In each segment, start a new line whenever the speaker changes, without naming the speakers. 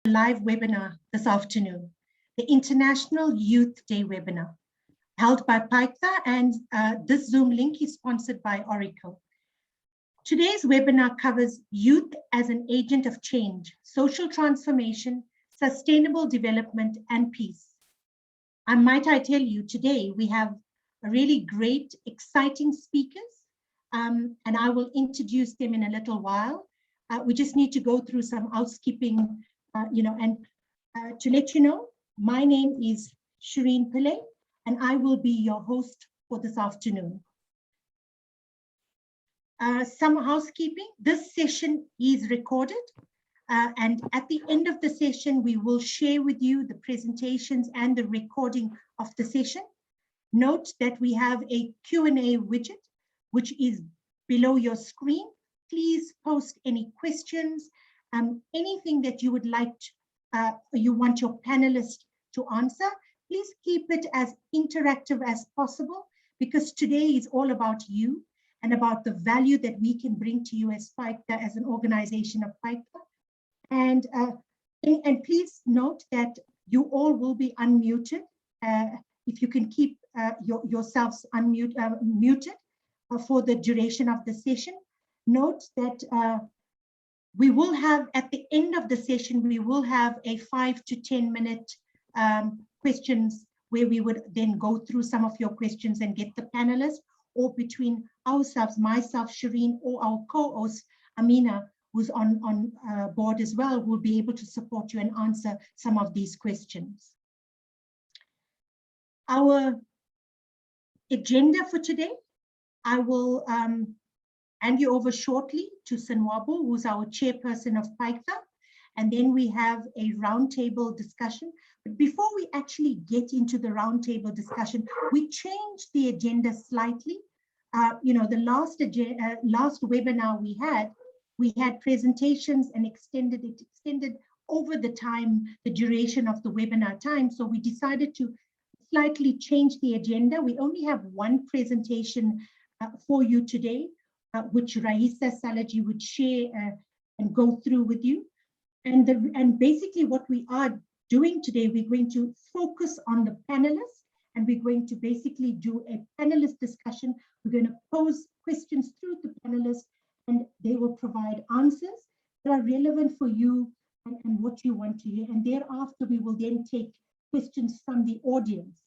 live webinar this afternoon, the International Youth Day webinar, held by PAICTA, and this Zoom link is sponsored by Oracle. Today's webinar covers youth as an agent of change, social transformation, sustainable development, and peace. And might I tell you, today we have a really great, exciting speakers, and I will introduce them in a little while. We just need to go through some housekeeping, to let you know, my name is Shireen Pillay, and I will be your host for this afternoon. Some housekeeping. This session is recorded, and at the end of the session, we will share with you the presentations and the recording of the session. Note that we have a Q&A widget, which is below your screen. Please post any questions, anything that you would like, you want your panelists to answer. Please keep it as interactive as possible, because today is all about you and about the value that we can bring to you as PAICTA, as an organization of PAICTA. And please note that you all will be unmuted. If you can keep yourselves muted for the duration of the session. Note that we will have, at the end of the session, we will have a 5 to 10 minute questions where we would then go through some of your questions and get the panelists, or between ourselves, myself, Shireen, or our co-host, Amina, who's on board as well, will be able to support you and answer some of these questions. Our agenda for today, I will hand you over shortly to Senwabo, who's our chairperson of PAICTA, and then we have a roundtable discussion. But before we actually get into the roundtable discussion, we changed the agenda slightly. The last webinar we had presentations and extended over the time, the duration of the webinar time. So we decided to slightly change the agenda. We only have one presentation for you today, which Raisa Salaji would share and go through with you. And basically what we are doing today, we're going to focus on the panelists, and we're going to basically do a panelist discussion. We're going to pose questions through the panelists, and they will provide answers that are relevant for you and what you want to hear. And thereafter, we will then take questions from the audience.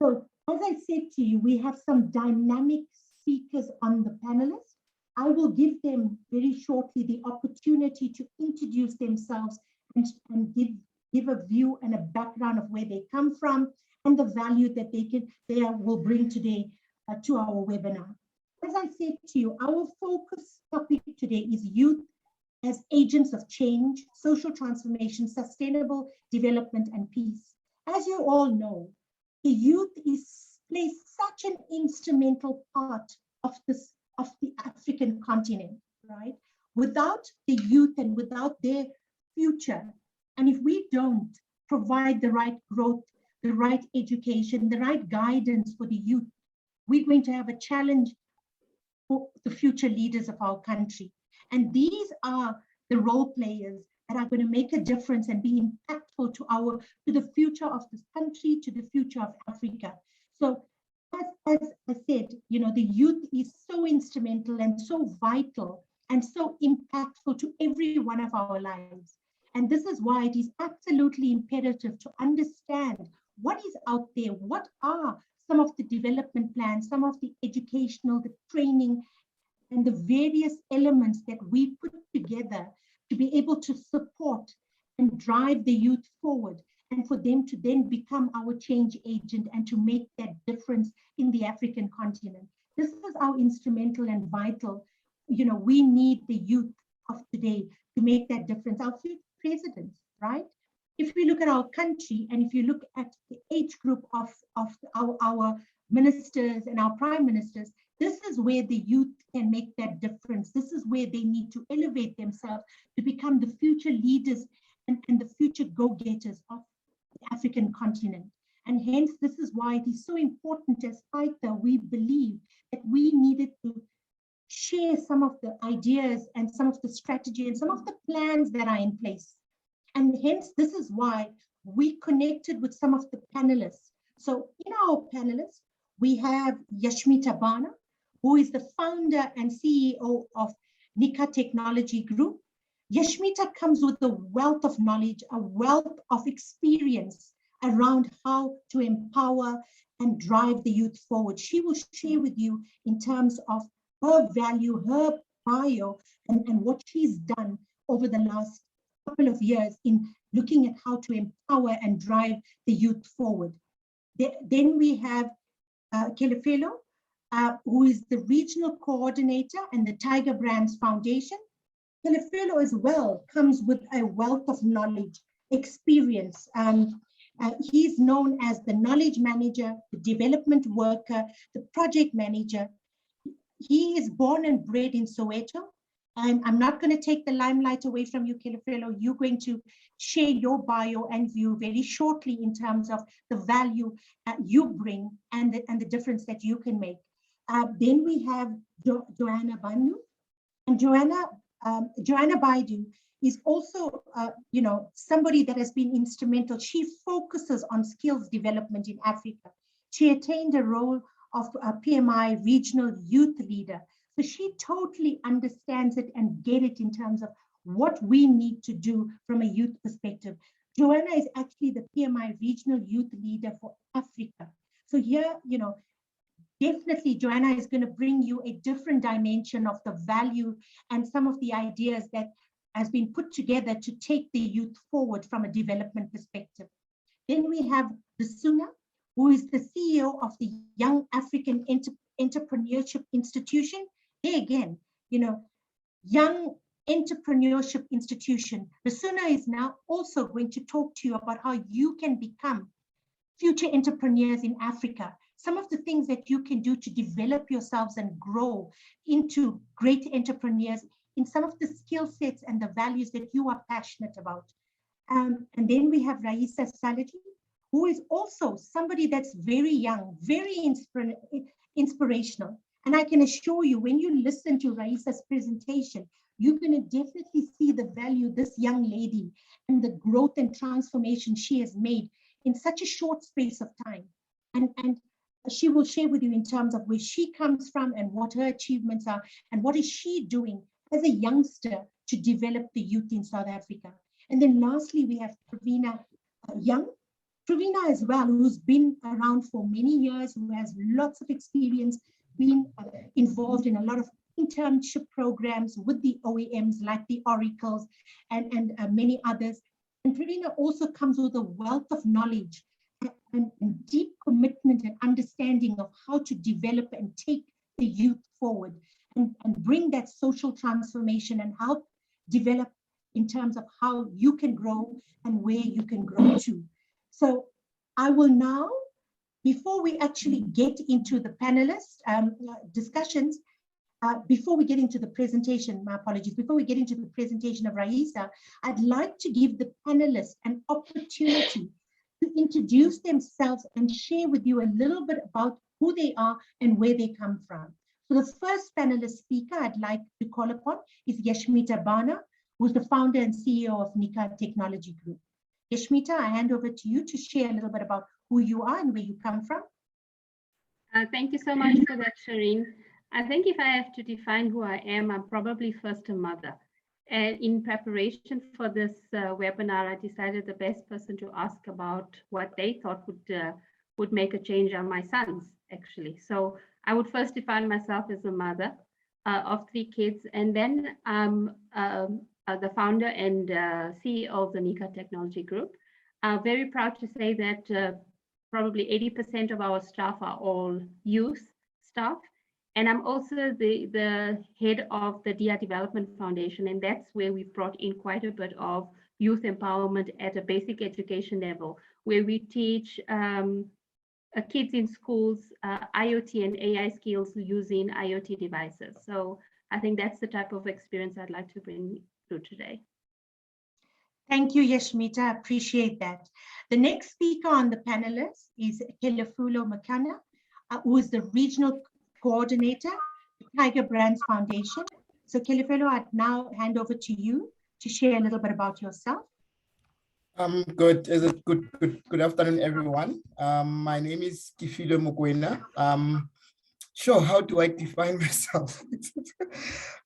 So as I said to you, we have some dynamic speakers on the panelists. I will give them very shortly the opportunity to introduce themselves and give a view and a background of where they come from and the value that they will bring today to our webinar. As I said to you, our focus topic today is youth as agents of change, social transformation, sustainable development, and peace. As you all know, the youth plays such an instrumental part of the African continent, right? Without the youth and without their future, and if we don't provide the right growth, the right education, the right guidance for the youth, we're going to have a challenge for the future leaders of our country. And these are the role players that are going to make a difference and be impactful to the future of this country, to the future of Africa. So as I said, the youth is so instrumental and so vital and so impactful to every one of our lives. And this is why it is absolutely imperative to understand what is out there, what are some of the development plans, some of the educational, the training, and the various elements that we put together to be able to support and drive the youth forward, and for them to then become our change agent and to make that difference in the African continent. This is our instrumental and vital. We need the youth of today to make that difference. Our future presidents, right? If we look at our country, and if you look at the age group of our ministers and our prime ministers, this is where the youth can make that difference. This is where they need to elevate themselves to become the future leaders and the future go-getters of the African continent. And hence, this is why it is so important as PAICTA, we believe that we needed to share some of the ideas and some of the strategy and some of the plans that are in place. And hence, this is why we connected with some of the panelists. So in our panelists, we have Yashmita Bana, who is the founder and CEO of Nika Technology Group. Yashmita comes with a wealth of knowledge, a wealth of experience around how to empower and drive the youth forward. She will share with you in terms of her value, her bio, and what she's done over the last couple of years in looking at how to empower and drive the youth forward. Then we have Kelefelo, who is the regional coordinator and the Tiger Brands Foundation. Kelefelo as well comes with a wealth of knowledge, experience. He's known as the knowledge manager, the development worker, the project manager. He is born and bred in Soweto. And I'm not going to take the limelight away from you, Kelefelo. You're going to share your bio and view very shortly in terms of the value you bring and the difference that you can make. Then we have Joanna Banu. And Joanna Baidu is also, somebody that has been instrumental. She focuses on skills development in Africa. She attained a role of a PMI regional youth leader. So she totally understands it and get it in terms of what we need to do from a youth perspective. Joanna is actually the PMI regional youth leader for Africa. So here, definitely Joanna is going to bring you a different dimension of the value and some of the ideas that has been put together to take the youth forward from a development perspective. Then we have Risuna, who is the CEO of the Young African Entrepreneurship Institution. Here again, Young Entrepreneurship Institution. Risuna is now also going to talk to you about how you can become future entrepreneurs in Africa. Some of the things that you can do to develop yourselves and grow into great entrepreneurs in some of the skill sets and the values that you are passionate about. And then we have Raisa Salaji, who is also somebody that's very young, very inspirational. And I can assure you, when you listen to Raisa's presentation, you're going to definitely see the value this young lady and the growth and transformation she has made in such a short space of time. And she will share with you in terms of where she comes from and what her achievements are and what is she doing as a youngster to develop the youth in South Africa. And then lastly, we have Pravina Young. Pravina as well, who's been around for many years, who has lots of experience, been involved in a lot of internship programs with the OEMs like the Oracles and many others. And Pravina also comes with a wealth of knowledge and deep commitment and understanding of how to develop and take the youth forward and bring that social transformation and help develop in terms of how you can grow and where you can grow to. So I will now, before we actually get into the panelist discussions, before we get into the presentation, my apologies, before we get into the presentation of Raisa, I'd like to give the panelists an opportunity to introduce themselves and share with you a little bit about who they are and where they come from. So the first panelist speaker I'd like to call upon is Yashmita Bana, who's the founder and CEO of Nika Technology Group. Yashmita, I hand over to you to share a little bit about who you are and where you come from.
Thank you so much for that, Shireen. I think if I have to define who I am, I'm probably first a mother. And in preparation for this webinar, I decided the best person to ask about what they thought would make a change are my sons, actually. So I would first define myself as a mother of 3 kids, and then the founder and CEO of the Nika Technology Group. Very proud to say that probably 80% of our staff are all youth staff. And I'm also the head of the DIA Development Foundation, and that's where we've brought in quite a bit of youth empowerment at a basic education level, where we teach kids in schools IoT and AI skills using IoT devices. So I think that's the type of experience I'd like to bring through today.
Thank you, Yashmita. I appreciate that. The next speaker on the panelist is Kelefulo Makana, who is the regional coordinator, Tiger Brands Foundation. So Kelefelo, I'd now hand over to you to share a little bit about yourself.
Good. Is it good afternoon, everyone. My name is Kifido Mukwena. Sure, how do I define myself?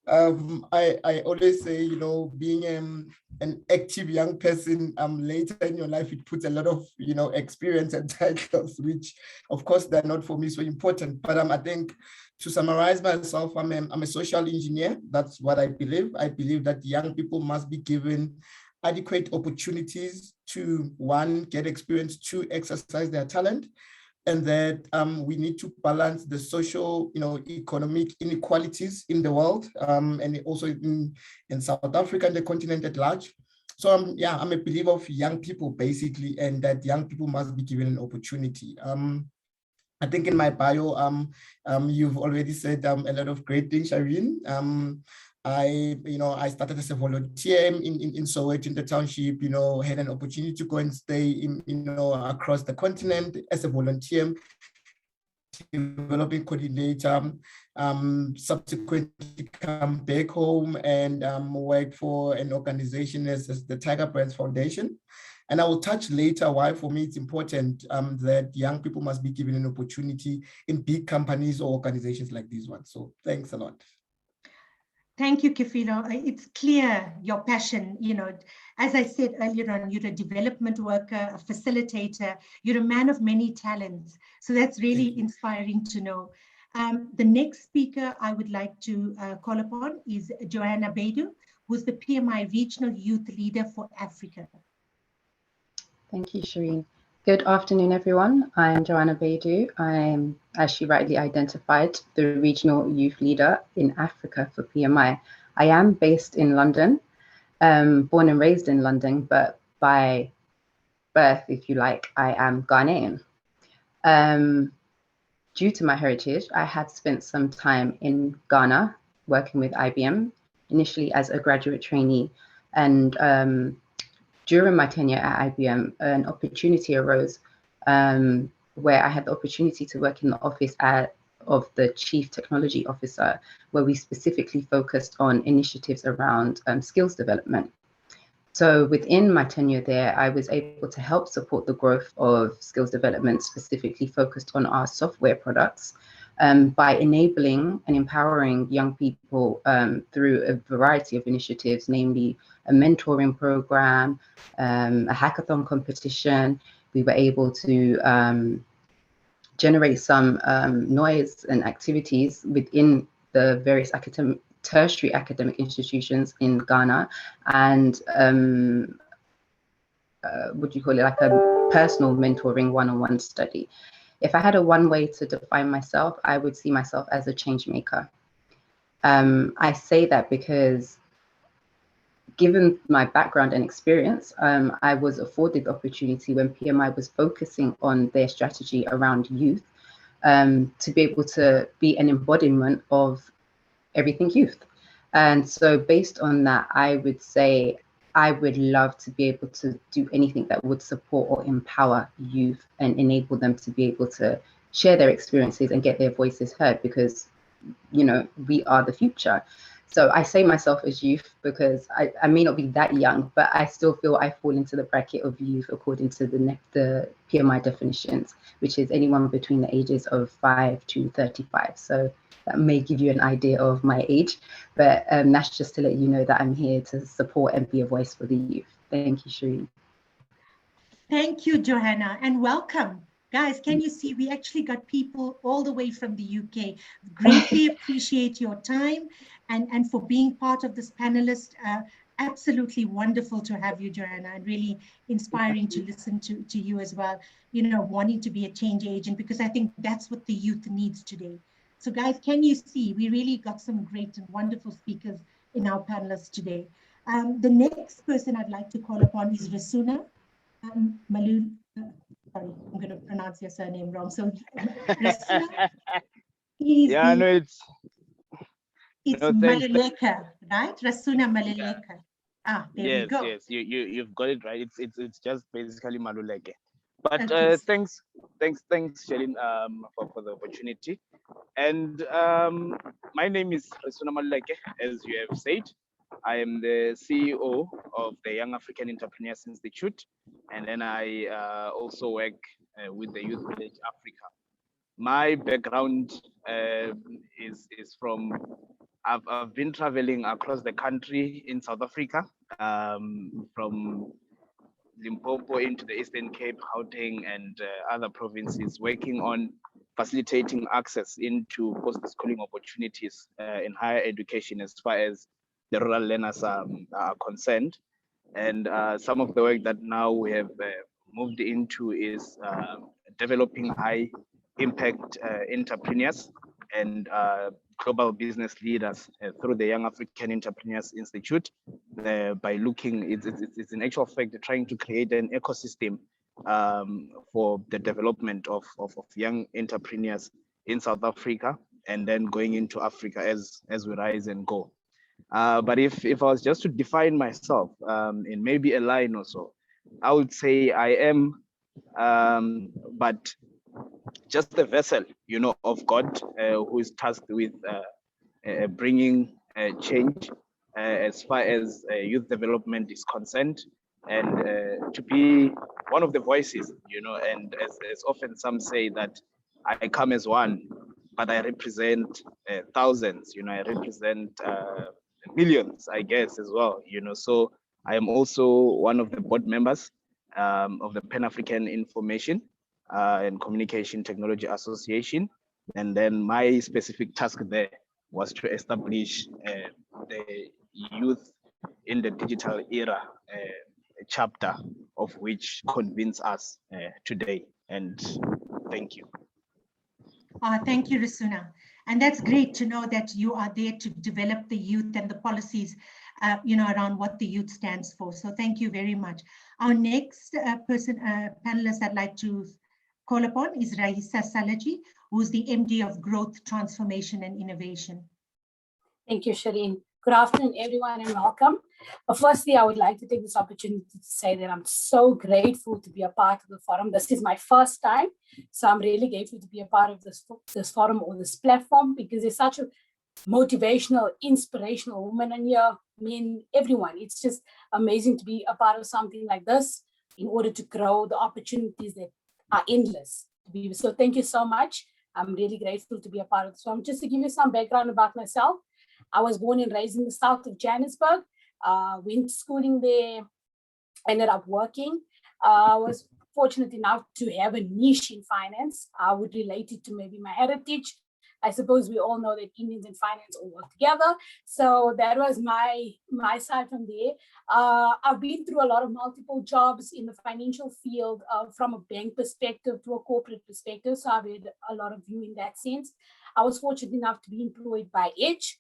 I always say, you know, being an active young person later in your life, it puts a lot of, you know, experience and titles, which of course they're not for me so important. But I think to summarize myself, I'm a social engineer. That's what I believe. I believe that young people must be given adequate opportunities to, one, get experience, two, exercise their talent, and that we need to balance the social, you know, economic inequalities in the world, and also in South Africa and the continent at large. So yeah, I'm a believer of young people basically, and that young people must be given an opportunity. I think in my bio, you've already said a lot of great things, Shireen. I started as a volunteer in Soweto in the township, you know, had an opportunity to go and stay in, you know, across the continent as a volunteer, developing coordinator, subsequently come back home and work for an organization as the Tiger Brands Foundation. And I will touch later why for me it's important that young people must be given an opportunity in big companies or organizations like these ones. So thanks a lot.
Thank you, Kefilo. It's clear your passion. You know, as I said earlier on, you're a development worker, a facilitator, you're a man of many talents. So that's really inspiring to know. The next speaker I would like to call upon is Joanna Baidu, who's the PMI Regional Youth Leader for Africa.
Thank you, Shireen. Good afternoon, everyone. I am Joanna Baidu. I am, as she rightly identified, the Regional Youth Leader in Africa for PMI. I am based in London, born and raised in London, but by birth, if you like, I am Ghanaian. Due to my heritage, I had spent some time in Ghana working with IBM, initially as a graduate trainee, and during my tenure at IBM, an opportunity arose where I had the opportunity to work in the office of the Chief Technology Officer, where we specifically focused on initiatives around skills development. So within my tenure there, I was able to help support the growth of skills development, specifically focused on our software products, by enabling and empowering young people through a variety of initiatives, namely a mentoring program, a hackathon competition. We were able to generate some noise and activities within the various tertiary academic institutions in Ghana, and what do you call it, like a personal mentoring one-on-one study. If I had a one way to define myself, I would see myself as a change maker. I say that because given my background and experience, I was afforded the opportunity when PMI was focusing on their strategy around youth, to be able to be an embodiment of everything youth. And so based on that, I would say I would love to be able to do anything that would support or empower youth and enable them to be able to share their experiences and get their voices heard, because, you know, we are the future. So I say myself as youth because I may not be that young, but I still feel I fall into the bracket of youth according to the PMI definitions, which is anyone between the ages of 5 to 35. So that may give you an idea of my age, but that's just to let you know that I'm here to support and be a voice for the youth. Thank you, Shireen.
Thank you, Johanna, and welcome. Guys, can you see we actually got people all the way from the UK. Greatly appreciate your time and for being part of this panelist. Absolutely wonderful to have you, Joanna, and really inspiring to listen to you as well, you know, wanting to be a change agent, because I think that's what the youth needs today. So guys, can you see, we really got some great and wonderful speakers in our panelists today. The next person I'd like to call upon is Rasuna Malul. Sorry, I'm going to pronounce your surname wrong. So Rasuna is
yeah, no,
it's
no,
Maluleka, right? Rasuna Maluleka. Ah, there we go.
Yes, you've got it right. It's just basically Maluleke. But
Okay.
thanks, Shelin, for the opportunity. And my name is Resuna Maluleke, as you have said. I am the CEO of the Young African Entrepreneurs Institute, and then I also work with the Youth Village Africa. My background is from, I've been traveling across the country in South Africa, from Limpopo into the Eastern Cape, Gauteng, and other provinces, working on facilitating access into post-schooling opportunities in higher education as far as the rural learners are concerned. And some of the work that now we have moved into is developing high impact entrepreneurs and global business leaders through the Young African Entrepreneurs Institute, by looking, it's in actual fact trying to create an ecosystem for the development of young entrepreneurs in South Africa, and then going into Africa as we rise and go. But if I was just to define myself in maybe a line or so, I would say I am but just the vessel, you know, of God, who is tasked with bringing change as far as youth development is concerned, and to be one of the voices, you know, and as often some say that I come as one, but I represent thousands, you know, I represent millions, I guess, as well, you know. So I am also one of the board members of the Pan-African Information and Communication Technology Association. And then my specific task there was to establish the Youth in the Digital Era chapter, of which convenes us today. And thank you.
Thank you, Risuna. And that's great to know that you are there to develop the youth and the policies, you know, around what the youth stands for. So thank you very much. Our next panelist I'd like to call upon is Raisa Salaji, who's the MD of Growth, Transformation and Innovation.
Thank you, Shireen. Good afternoon, everyone, and welcome. Firstly, I would like to take this opportunity to say that I'm so grateful to be a part of the forum. This is my first time, so I'm really grateful to be a part of this forum or this platform, because there's such a motivational, inspirational woman in here, men, everyone. It's just amazing to be a part of something like this in order to grow the opportunities that are endless. So thank you so much. I'm really grateful to be a part of this forum. Just to give you some background about myself, I was born and raised in the south of Johannesburg, went schooling there, ended up working. I was fortunate enough to have a niche in finance. I would relate it to maybe my heritage. I suppose we all know that Indians and finance all work together. So that was my side from there. I've been through a lot of multiple jobs in the financial field, from a bank perspective to a corporate perspective. So I've had a lot of view in that sense. I was fortunate enough to be employed by Edge.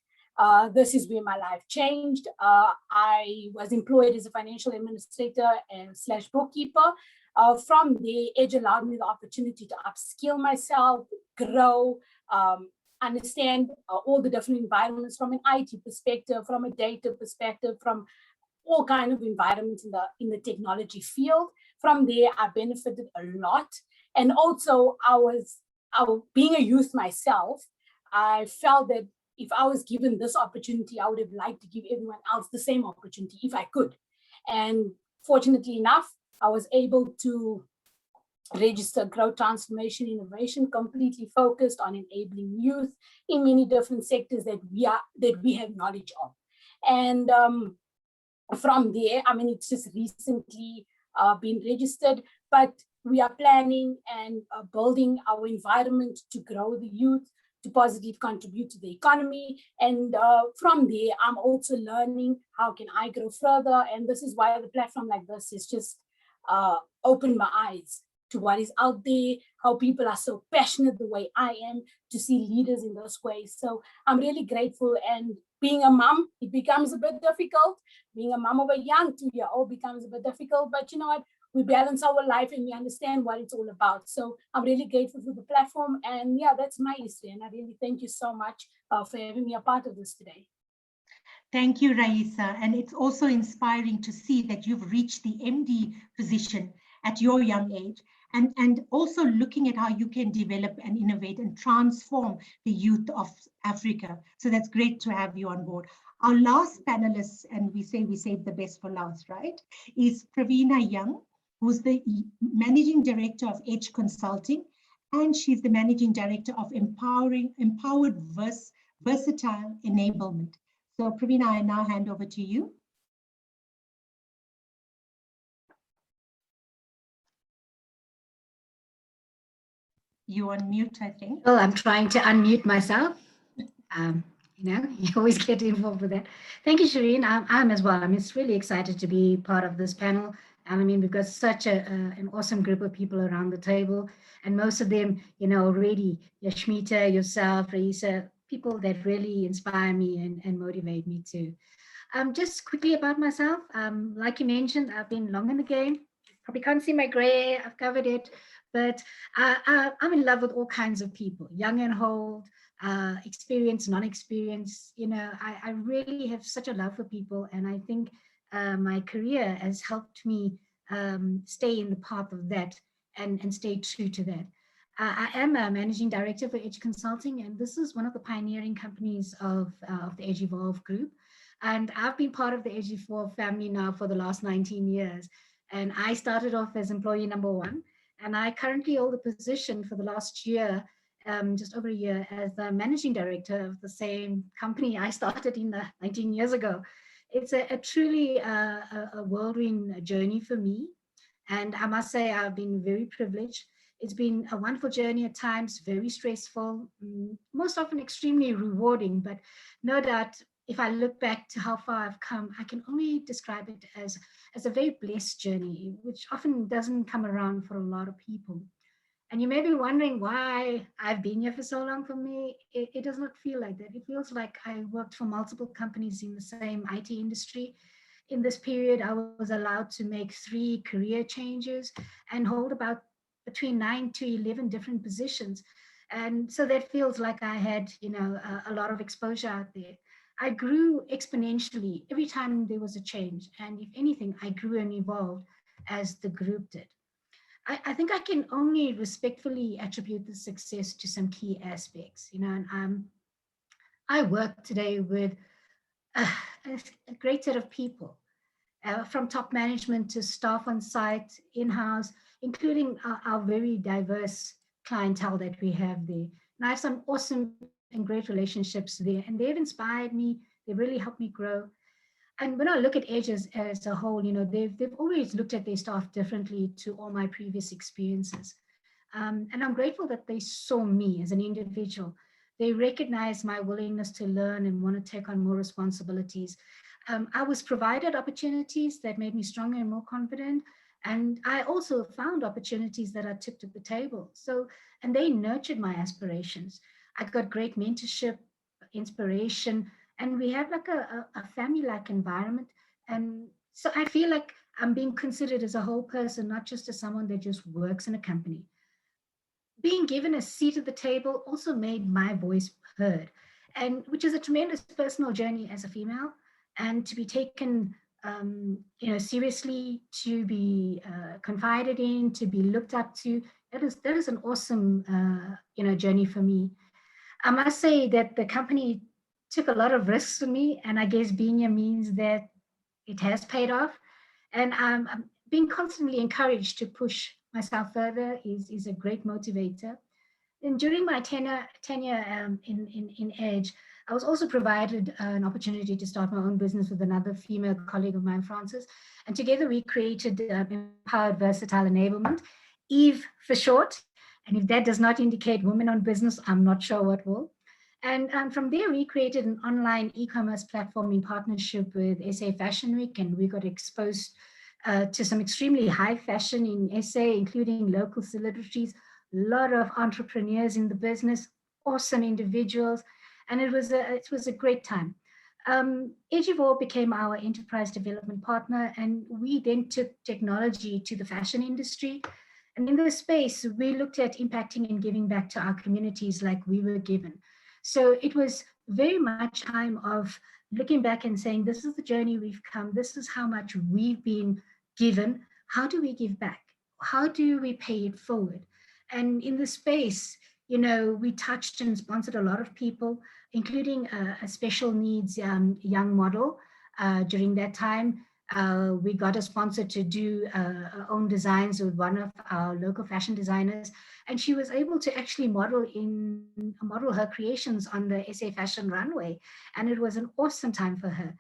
This is where my life changed. I was employed as a financial administrator and / bookkeeper. From there, Edge allowed me the opportunity to upskill myself, grow, understand all the different environments from an IT perspective, from a data perspective, from all kinds of environments in the technology field. From there, I benefited a lot. And also, being a youth myself, I felt that if I was given this opportunity, I would have liked to give everyone else the same opportunity if I could. And fortunately enough, I was able to register Growth, Transformation, Innovation, completely focused on enabling youth in many different sectors that we have knowledge of. And from there, I mean, it's just recently been registered, but we are planning and building our environment to grow the youth, to positively contribute to the economy. And from there, I'm also learning how can I grow further. And this is why the platform like this is just opened my eyes to what is out there, how people are so passionate the way I am, to see leaders in those ways. So I'm really grateful. And being a mom, it becomes a bit difficult. Being a mom of a young 2-year-old becomes a bit difficult, but you know what? We balance our life and we understand what it's all about. So I'm really grateful for the platform. And yeah, that's my history. And I really thank you so much for having me a part of this today.
Thank you, Raisa. And it's also inspiring to see that you've reached the MD position at your young age, and also looking at how you can develop and innovate and transform the youth of Africa. So that's great to have you on board. Our last panelist, and we say we saved the best for last, right, is Pravina Young, who's the Managing Director of Edge Consulting, and she's the Managing Director of Empowered Versatile Enablement. So Pravina, I now hand over to you. You're on mute, I think.
Well, I'm trying to unmute myself. You know, you always get involved with that. Thank you, Shireen. I'm as well. It's really excited to be part of this panel. And I mean, we've got such an awesome group of people around the table, and most of them, you know, already, Yashmita, yourself, Raisa, people that really inspire me and motivate me too. Just quickly about myself. Like you mentioned, I've been long in the game. Probably can't see my gray hair, I've covered it, but I'm in love with all kinds of people, young and old, experienced, non-experienced. You know, I really have such a love for people, and I think my career has helped me stay in the path of that and stay true to that. I am a managing director for Edge Consulting, and this is one of the pioneering companies of the Edge Evolve group. And I've been part of the Edge Evolve family now for the last 19 years. And I started off as employee number 1, and I currently hold the position for the last year, just over a year, as the managing director of the same company I started in 19 years ago. It's a truly a whirlwind journey for me. And I must say, I've been very privileged. It's been a wonderful journey at times, very stressful, most often extremely rewarding, but no doubt, if I look back to how far I've come, I can only describe it as a very blessed journey, which often doesn't come around for a lot of people. And you may be wondering why I've been here for so long. For me, it does not feel like that. It feels like I worked for multiple companies in the same IT industry. In this period, I was allowed to make 3 career changes and hold about between 9 to 11 different positions. And so that feels like I had, you know, a lot of exposure out there. I grew exponentially every time there was a change. And if anything, I grew and evolved as the group did. I think I can only respectfully attribute the success to some key aspects, you know, and I work today with a great set of people, from top management to staff on site, in-house, including our very diverse clientele that we have there. And I have some awesome and great relationships there, and they've inspired me. They really helped me grow. And when I look at Edge as a whole, you know, they've always looked at their staff differently to all my previous experiences. And I'm grateful that they saw me as an individual. They recognize my willingness to learn and want to take on more responsibilities. I was provided opportunities that made me stronger and more confident. And I also found opportunities that I took to the table. So, and they nurtured my aspirations. I got great mentorship, inspiration, and we have like a family-like environment. And so I feel like I'm being considered as a whole person, not just as someone that just works in a company. Being given a seat at the table also made my voice heard, and which is a tremendous personal journey as a female, and to be taken you know, seriously, to be confided in, to be looked up to. That is an awesome you know, journey for me. I must say that the company took a lot of risks for me, and I guess being here means that it has paid off. And I'm being constantly encouraged to push myself further is a great motivator. And during my tenure in Edge, I was also provided an opportunity to start my own business with another female colleague of mine, Frances. And together we created Empowered Versatile Enablement, EVE for short. And if that does not indicate women-owned business, I'm not sure what will. And from there, we created an online e-commerce platform in partnership with SA Fashion Week, and we got exposed to some extremely high fashion in SA, including local celebrities, a lot of entrepreneurs in the business, awesome individuals, and it was a great time. Edge Evolve became our enterprise development partner, and we then took technology to the fashion industry. And in this space, we looked at impacting and giving back to our communities like we were given. So it was very much time of looking back and saying, this is the journey we've come. This is how much we've been given. How do we give back? How do we pay it forward? And in this space, we touched and sponsored a lot of people, including a special needs young model. During that time, we got a sponsor to do our own designs with one of our local fashion designers, and she was able to actually model her creations on the SA Fashion Runway, and it was an awesome time for her.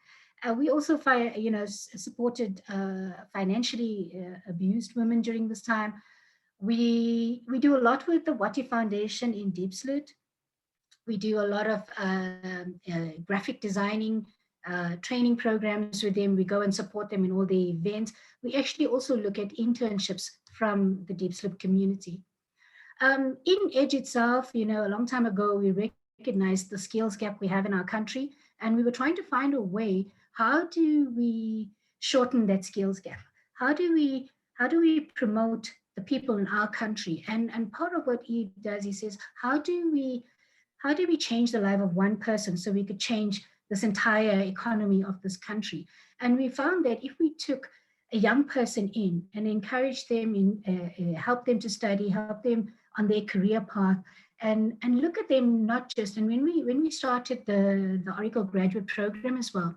We also, supported financially abused women during this time. We do a lot with the Wati Foundation in Diepsloot. We do a lot of graphic designing training programs with them. We go and support them in all the events. We actually also look at internships from the Diepsloot community. In Edge itself, a long time ago, we recognized the skills gap we have in our country, and we were trying to find a way, how do we shorten that skills gap? How do we promote the people in our country? And part of what he does, he says, how do we change the life of one person so we could change this entire economy of this country? And we found that if we took a young person in and encouraged them, help them to study, help them on their career path, and look at them not just, and when we started the Oracle graduate program as well,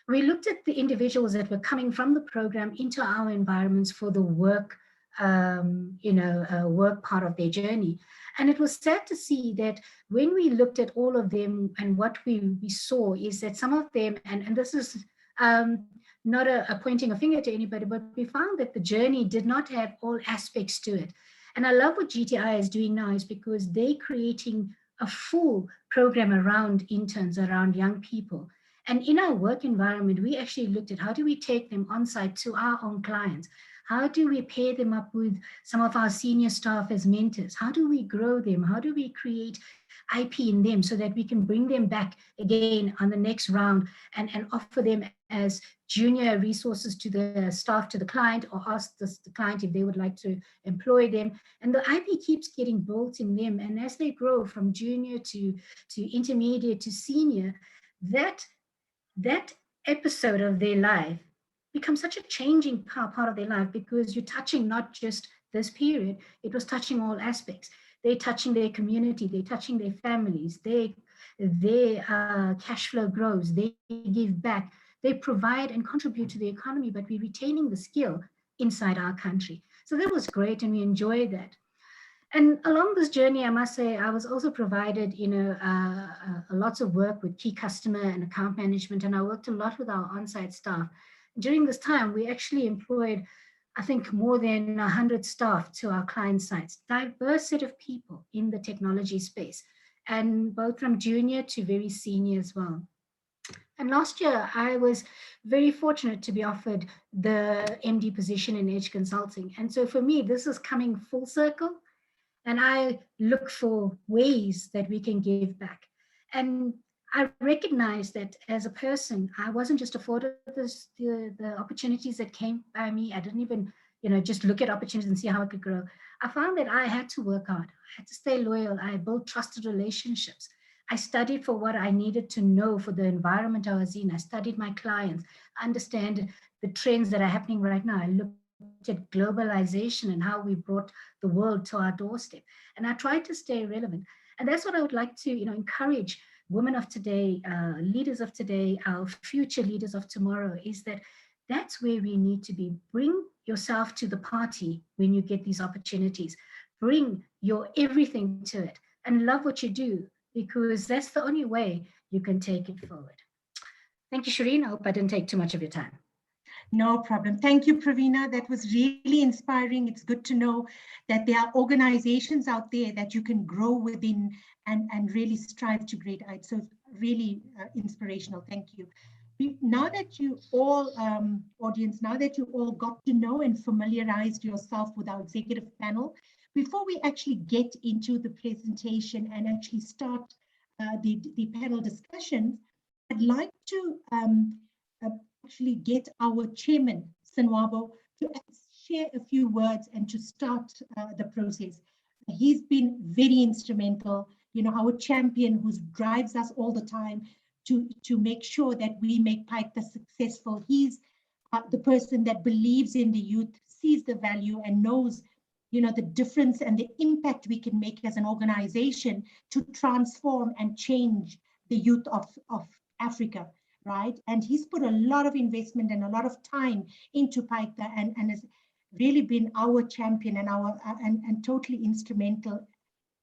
we looked at the individuals that were coming from the program into our environments for the work, work part of their journey. And it was sad to see that when we looked at all of them, and what we saw is that some of them, and this is not a pointing a finger to anybody, but we found that the journey did not have all aspects to it. And I love what GTI is doing now, is because they're creating a full program around interns, around young people. And in our work environment, we actually looked at how do we take them on site to our own clients? How do we pair them up with some of our senior staff as mentors? How do we grow them? How do we create IP in them so that we can bring them back again on the next round and offer them as junior resources to the staff, to the client, or ask the client if they would like to employ them. And the IP keeps getting built in them. And as they grow from junior to intermediate to senior, that episode of their life becomes such a changing part of their life, because you're touching not just this period, it was touching all aspects. They're touching their community, they're touching their families, their cash flow grows, they give back, they provide and contribute to the economy, but we're retaining the skill inside our country. So that was great, and we enjoyed that. And along this journey, I must say, I was also provided, lots of work with key customer and account management, and I worked a lot with our on-site staff. During this time, we actually employed, I think, more than 100 staff to our client sites, diverse set of people in the technology space, and both from junior to very senior as well. And last year, I was very fortunate to be offered the MD position in Edge Consulting. And so for me, this is coming full circle. And I look for ways that we can give back. And I recognize that as a person, I wasn't just afforded the opportunities that came by me. I didn't even, just look at opportunities and see how I could grow. I found that I had to work hard. I had to stay loyal. I built trusted relationships. I studied for what I needed to know for the environment I was in. I studied my clients, understand the trends that are happening right now. I looked at globalization and how we brought the world to our doorstep. And I tried to stay relevant. And that's what I would like to, encourage women of today, leaders of today, our future leaders of tomorrow, is that that's where we need to be. Bring yourself to the party when you get these opportunities. Bring your everything to it and love what you do, because that's the only way you can take it forward. Thank you, Shireen. I hope I didn't take too much of your time.
No problem. Thank you, Pravina. That was really inspiring. It's good to know that there are organizations out there that you can grow within and really strive to great heights. So really inspirational. Thank you. Now that you all, audience, now that you all got to know and familiarized yourself with our executive panel, before we actually get into the presentation and actually start the panel discussions, I'd like to actually get our chairman, Senwabo, to share a few words and to start the process. He's been very instrumental, our champion who drives us all the time to make sure that we make PAICTA successful. He's the person that believes in the youth, sees the value, and knows the difference and the impact we can make as an organization to transform and change the youth of Africa, right? And he's put a lot of investment and a lot of time into PAICTA and has really been our champion and totally instrumental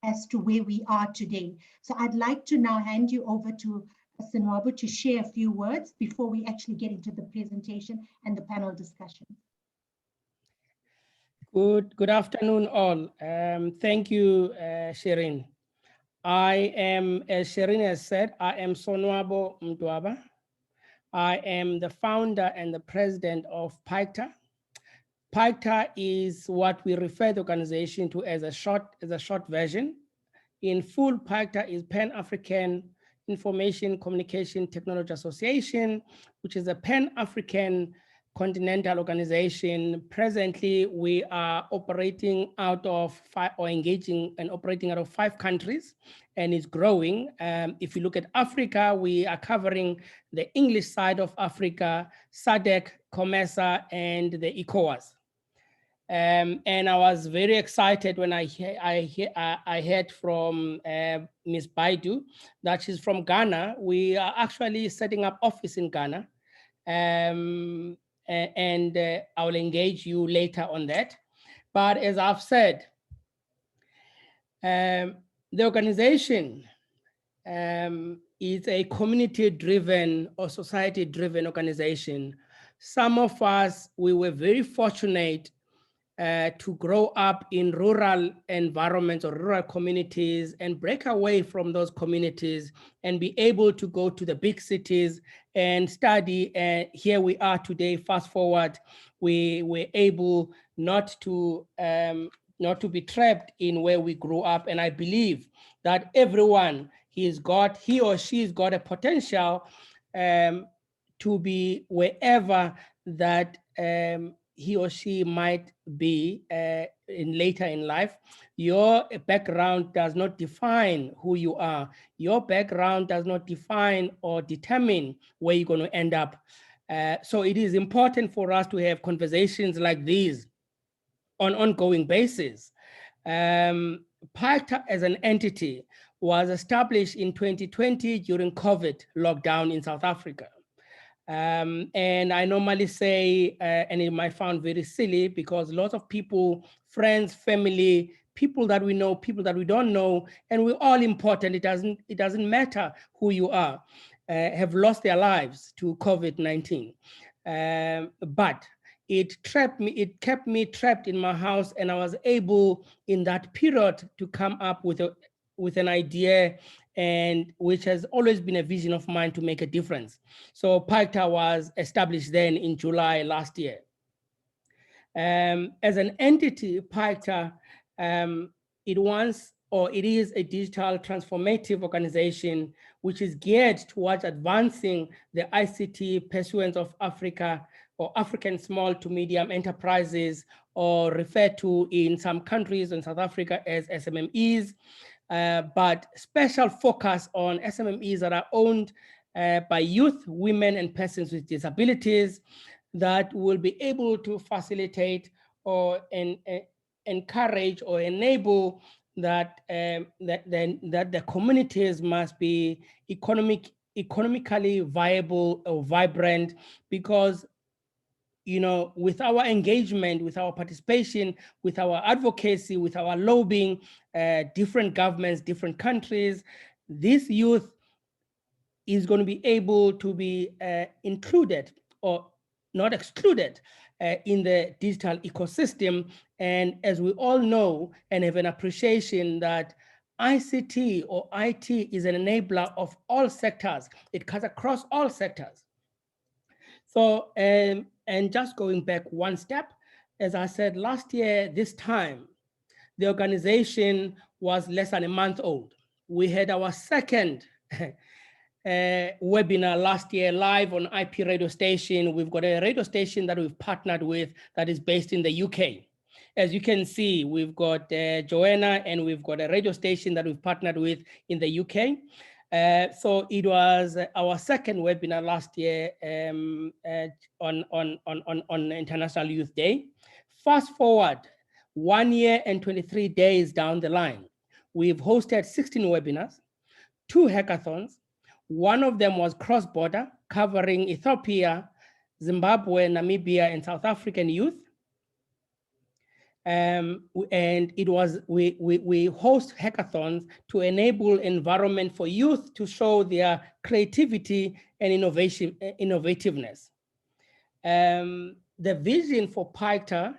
as to where we are today. So I'd like to now hand you over to Senwabo to share a few words before we actually get into the presentation and the panel discussion.
Good afternoon, all. Thank you, Shireen. I am, as Shireen has said, I am Sonwabo Mdwaba. I am the founder and the president of PAICTA. PAICTA is what we refer the organization to as a short version. In full, PAICTA is Pan-African Information Communication Technology Association, which is a Pan-African continental organization. Presently, we are operating out of engaging and operating out of 5 countries, and it's growing. If you look at Africa, we are covering the English side of Africa, SADC, COMESA, and the ECOWAS. And I was very excited when I heard from Ms. Baidu that she's from Ghana. We are actually setting up office in Ghana. And I will engage you later on that. But as I've said, the organization is a community-driven or society-driven organization. Some of us, we were very fortunate to grow up in rural environments or rural communities and break away from those communities and be able to go to the big cities and study. And here we are today, fast forward, we were able not to be trapped in where we grew up. And I believe that everyone, he or she's got a potential to be wherever that he or she might be later in life. Your background does not define who you are. Your background does not define or determine where you're going to end up. So it is important for us to have conversations like these on an ongoing basis. PAICTA as an entity was established in 2020 during COVID lockdown in South Africa. And I normally say, and it might sound very silly because lots of people, friends, family, people that we know, people that we don't know, and we're all important. It doesn't matter who you are, have lost their lives to COVID-19. But it kept me trapped in my house, and I was able in that period to come up with an idea, and which has always been a vision of mine to make a difference. So PAICTA was established then in July last year. As an entity, PAICTA, it is a digital transformative organization which is geared towards advancing the ICT pursuance of Africa or African small to medium enterprises, or referred to in some countries in South Africa as SMEs. But special focus on SMEs that are owned by youth, women, and persons with disabilities that will be able to facilitate or encourage or enable that the communities must be economically viable or vibrant, because with our engagement, with our participation, with our advocacy, with our lobbying, different governments, different countries, this youth is going to be able to be included or not excluded in the digital ecosystem. And as we all know and have an appreciation that ICT or IT is an enabler of all sectors. It cuts across all sectors. So, and just going back one step, as I said, last year, this time, the organization was less than a month old. We had our second webinar last year live on IP radio station. We've got a radio station that we've partnered with that is based in the UK. As you can see, we've got Joanna, and we've got a radio station that we've partnered with in the UK. So it was our second webinar last year on International Youth Day. Fast forward, 1 year and 23 days down the line. We've hosted 16 webinars, 2 hackathons. One of them was cross-border, covering Ethiopia, Zimbabwe, Namibia, and South African youth. And it was, we host hackathons to enable environment for youth to show their creativity and innovativeness. The vision for PAICTA,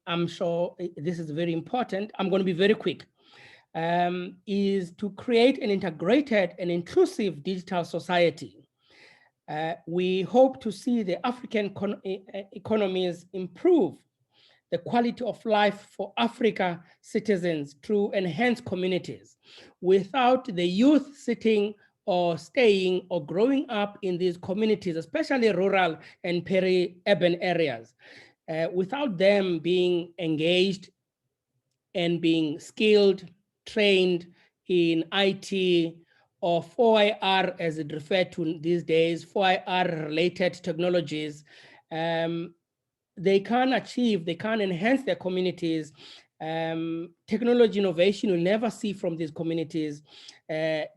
I'm sure this is very important. I'm going to be very quick. Is to create an integrated and inclusive digital society. We hope to see the African economies improve the quality of life for Africa citizens through enhanced communities, without the youth sitting or staying or growing up in these communities, especially rural and peri-urban areas, without them being engaged and being skilled, trained in IT or 4IR, as it referred to these days, 4IR related technologies. They can't achieve, they can't enhance their communities. Technology innovation will never see from these communities.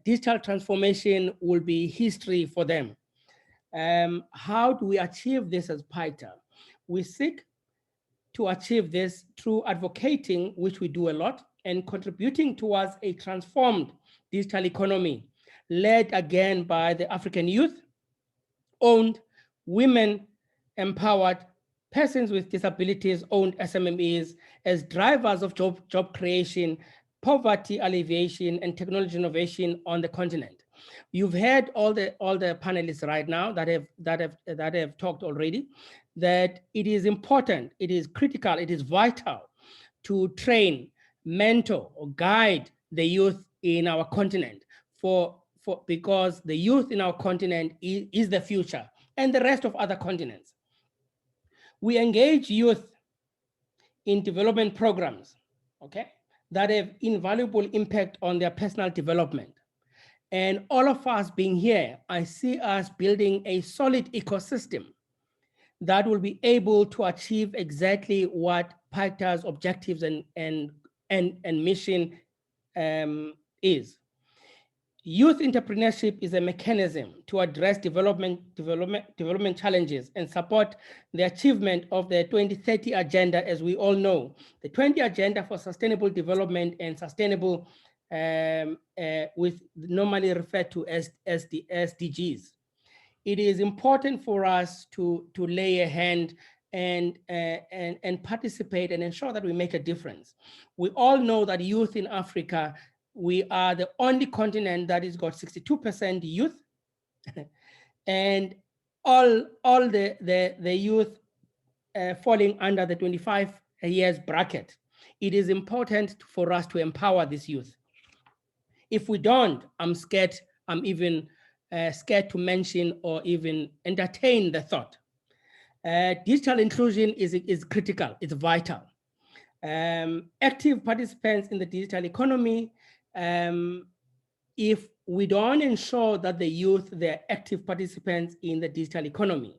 Digital transformation will be history for them. How do we achieve this as PAICTA? We seek to achieve this through advocating, which we do a lot, and contributing towards a transformed digital economy, led again by the African youth, owned, women empowered, persons with disabilities owned SMEs as drivers of job creation, poverty alleviation, and technology innovation on the continent. You've heard all the panelists right now that have talked already, that it is important, it is critical, it is vital to train, mentor, or guide the youth in our continent because the youth in our continent is the future, and the rest of other continents. We engage youth in development programs, okay, that have invaluable impact on their personal development. And all of us being here, I see us building a solid ecosystem that will be able to achieve exactly what PAICTA's objectives and mission is. Youth entrepreneurship is a mechanism to address development challenges and support the achievement of the 2030 agenda. As we all know, the 20 agenda for sustainable development and sustainable, with normally referred to as SDGs. It is important for us to lay a hand and participate and ensure that we make a difference. We all know that youth in Africa, we are the only continent that has got 62% youth, and all the youth falling under the 25 years bracket. It is important for us to empower this youth. If we don't, I'm scared, I'm even scared to mention or even entertain the thought. Digital inclusion is critical, it's vital. Active participants in the digital economy, if we don't ensure that the youth, they're active participants in the digital economy,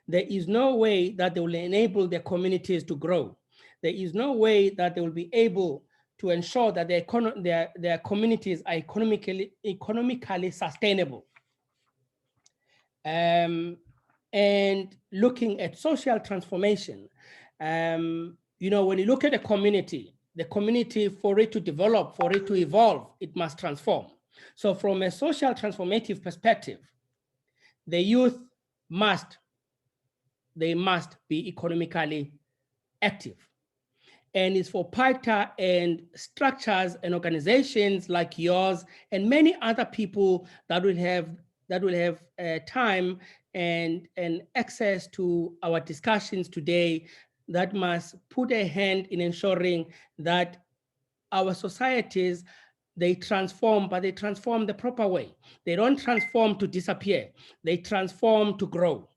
there is no way that they will enable their communities to grow. There is no way that they will be able to ensure that their communities are economically sustainable. And looking at social transformation, you know, when you look at a community, the community, for it to develop, for it to evolve, it must transform. So from a social transformative perspective, the youth must be economically active. And it's for PAICTA and structures and organizations like yours and many other people that will have time and access to our discussions today, that must put a hand in ensuring that our societies, they transform, but they transform the proper way. They don't transform to disappear. They transform to grow.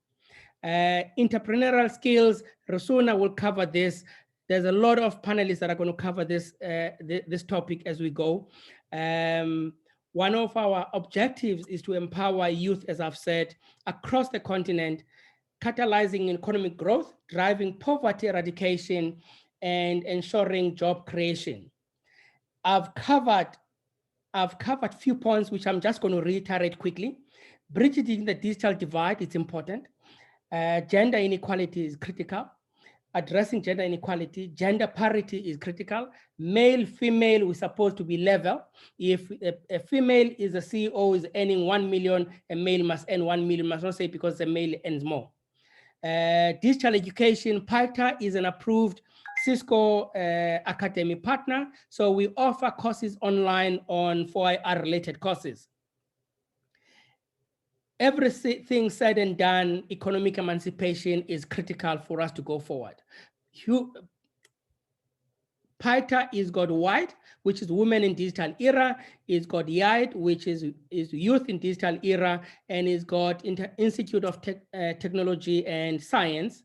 Entrepreneurial skills, Rasuna will cover this. There's a lot of panelists that are going to cover this, this topic as we go. One of our objectives is to empower youth, as I've said, across the continent, catalyzing economic growth, driving poverty eradication, and ensuring job creation. I've covered few points which I'm just going to reiterate quickly. Bridging the digital divide is important. Gender inequality is critical. Addressing gender inequality, gender parity is critical. Male, female, we're supposed to be level. If a female is a CEO is earning 1 million, a male must earn 1 million, must not say because the male earns more. Digital education, PAICTA is an approved Cisco Academy partner. So we offer courses online on 4IR related courses. Everything said and done, economic emancipation is critical for us to go forward. PAICTA is got WIDE, which is Women in Digital Era. It's got YIDE, which is Youth in Digital Era, and it's got Institute of Technology and Science.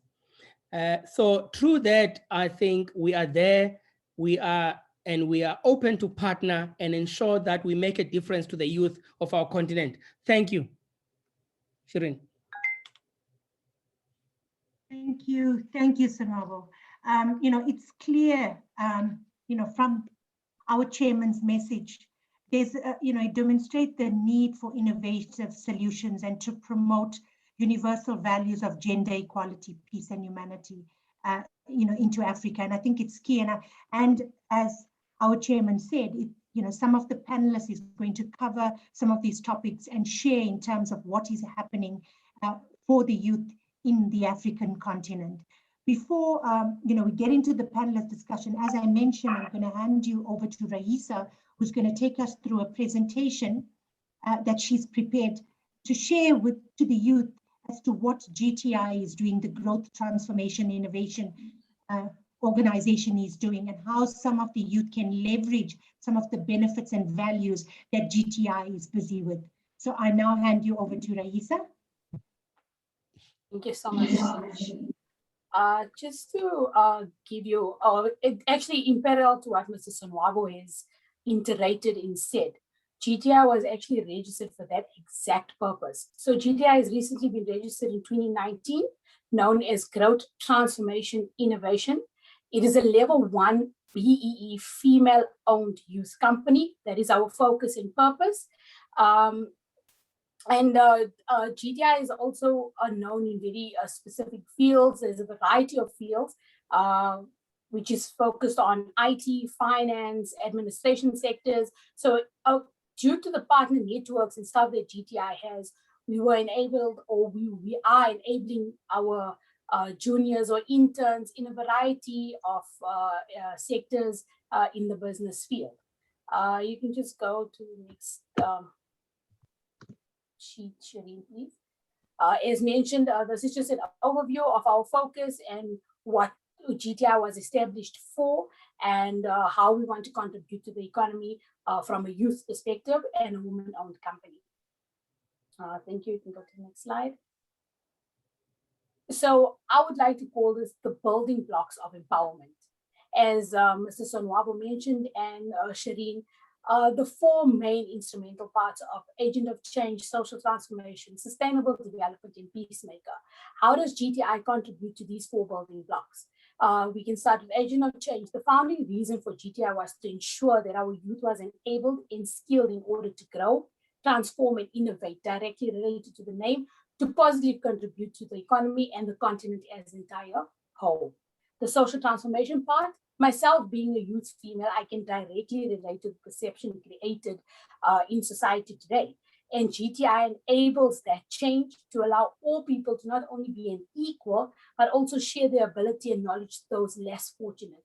So through that, I think we are there. We are open to partner and ensure that we make a difference to the youth of our continent. Thank you. Shireen.
Thank you, Senwabo. It's clear, from our chairman's message, there's, it demonstrates the need for innovative solutions and to promote universal values of gender equality, peace, and humanity, into Africa. And I think it's key. And as our chairman said, some of the panelists is going to cover some of these topics and share in terms of what is happening for the youth in the African continent. Before we get into the panelist discussion, as I mentioned, I'm going to hand you over to Raisa, who's going to take us through a presentation that she's prepared to share to the youth as to what GTI is doing, the Growth, Transformation, Innovation organization is doing, and how some of the youth can leverage some of the benefits and values that GTI is busy with. So I now hand you over to Raisa.
Thank you so much. Just to give you, actually in parallel to what Mr. Senwabo has iterated and said, GTI was actually registered for that exact purpose. So GTI has recently been registered in 2019, known as Growth, Transformation, Innovation. It is a level 1 BEE female-owned youth company. That is our focus and purpose. GTI is also known in very specific fields. There's a variety of fields, which is focused on IT, finance, administration sectors. So due to the partner networks and stuff that GTI has, we were enabled, or we are enabling our juniors or interns in a variety of sectors in the business field. You can just go to the next sheet, Shireen, please. As mentioned, this is just an overview of our focus and what GTI was established for, and how we want to contribute to the economy from a youth perspective and a woman-owned company. Thank you. You can go to the next slide. So I would like to call this the building blocks of empowerment. As Mr. Senwabo mentioned, and Shireen, the 4 main instrumental parts of agent of change, social transformation, sustainable development, and peacemaker. How does GTI contribute to these 4 building blocks? We can start with agent of change. The founding reason for GTI was to ensure that our youth was enabled and skilled in order to grow, transform, and innovate, directly related to the name, to positively contribute to the economy and the continent as an entire whole. The social transformation part, myself being a youth female, I can directly relate to the perception created in society today. And GTI enables that change to allow all people to not only be an equal, but also share their ability and knowledge to those less fortunate.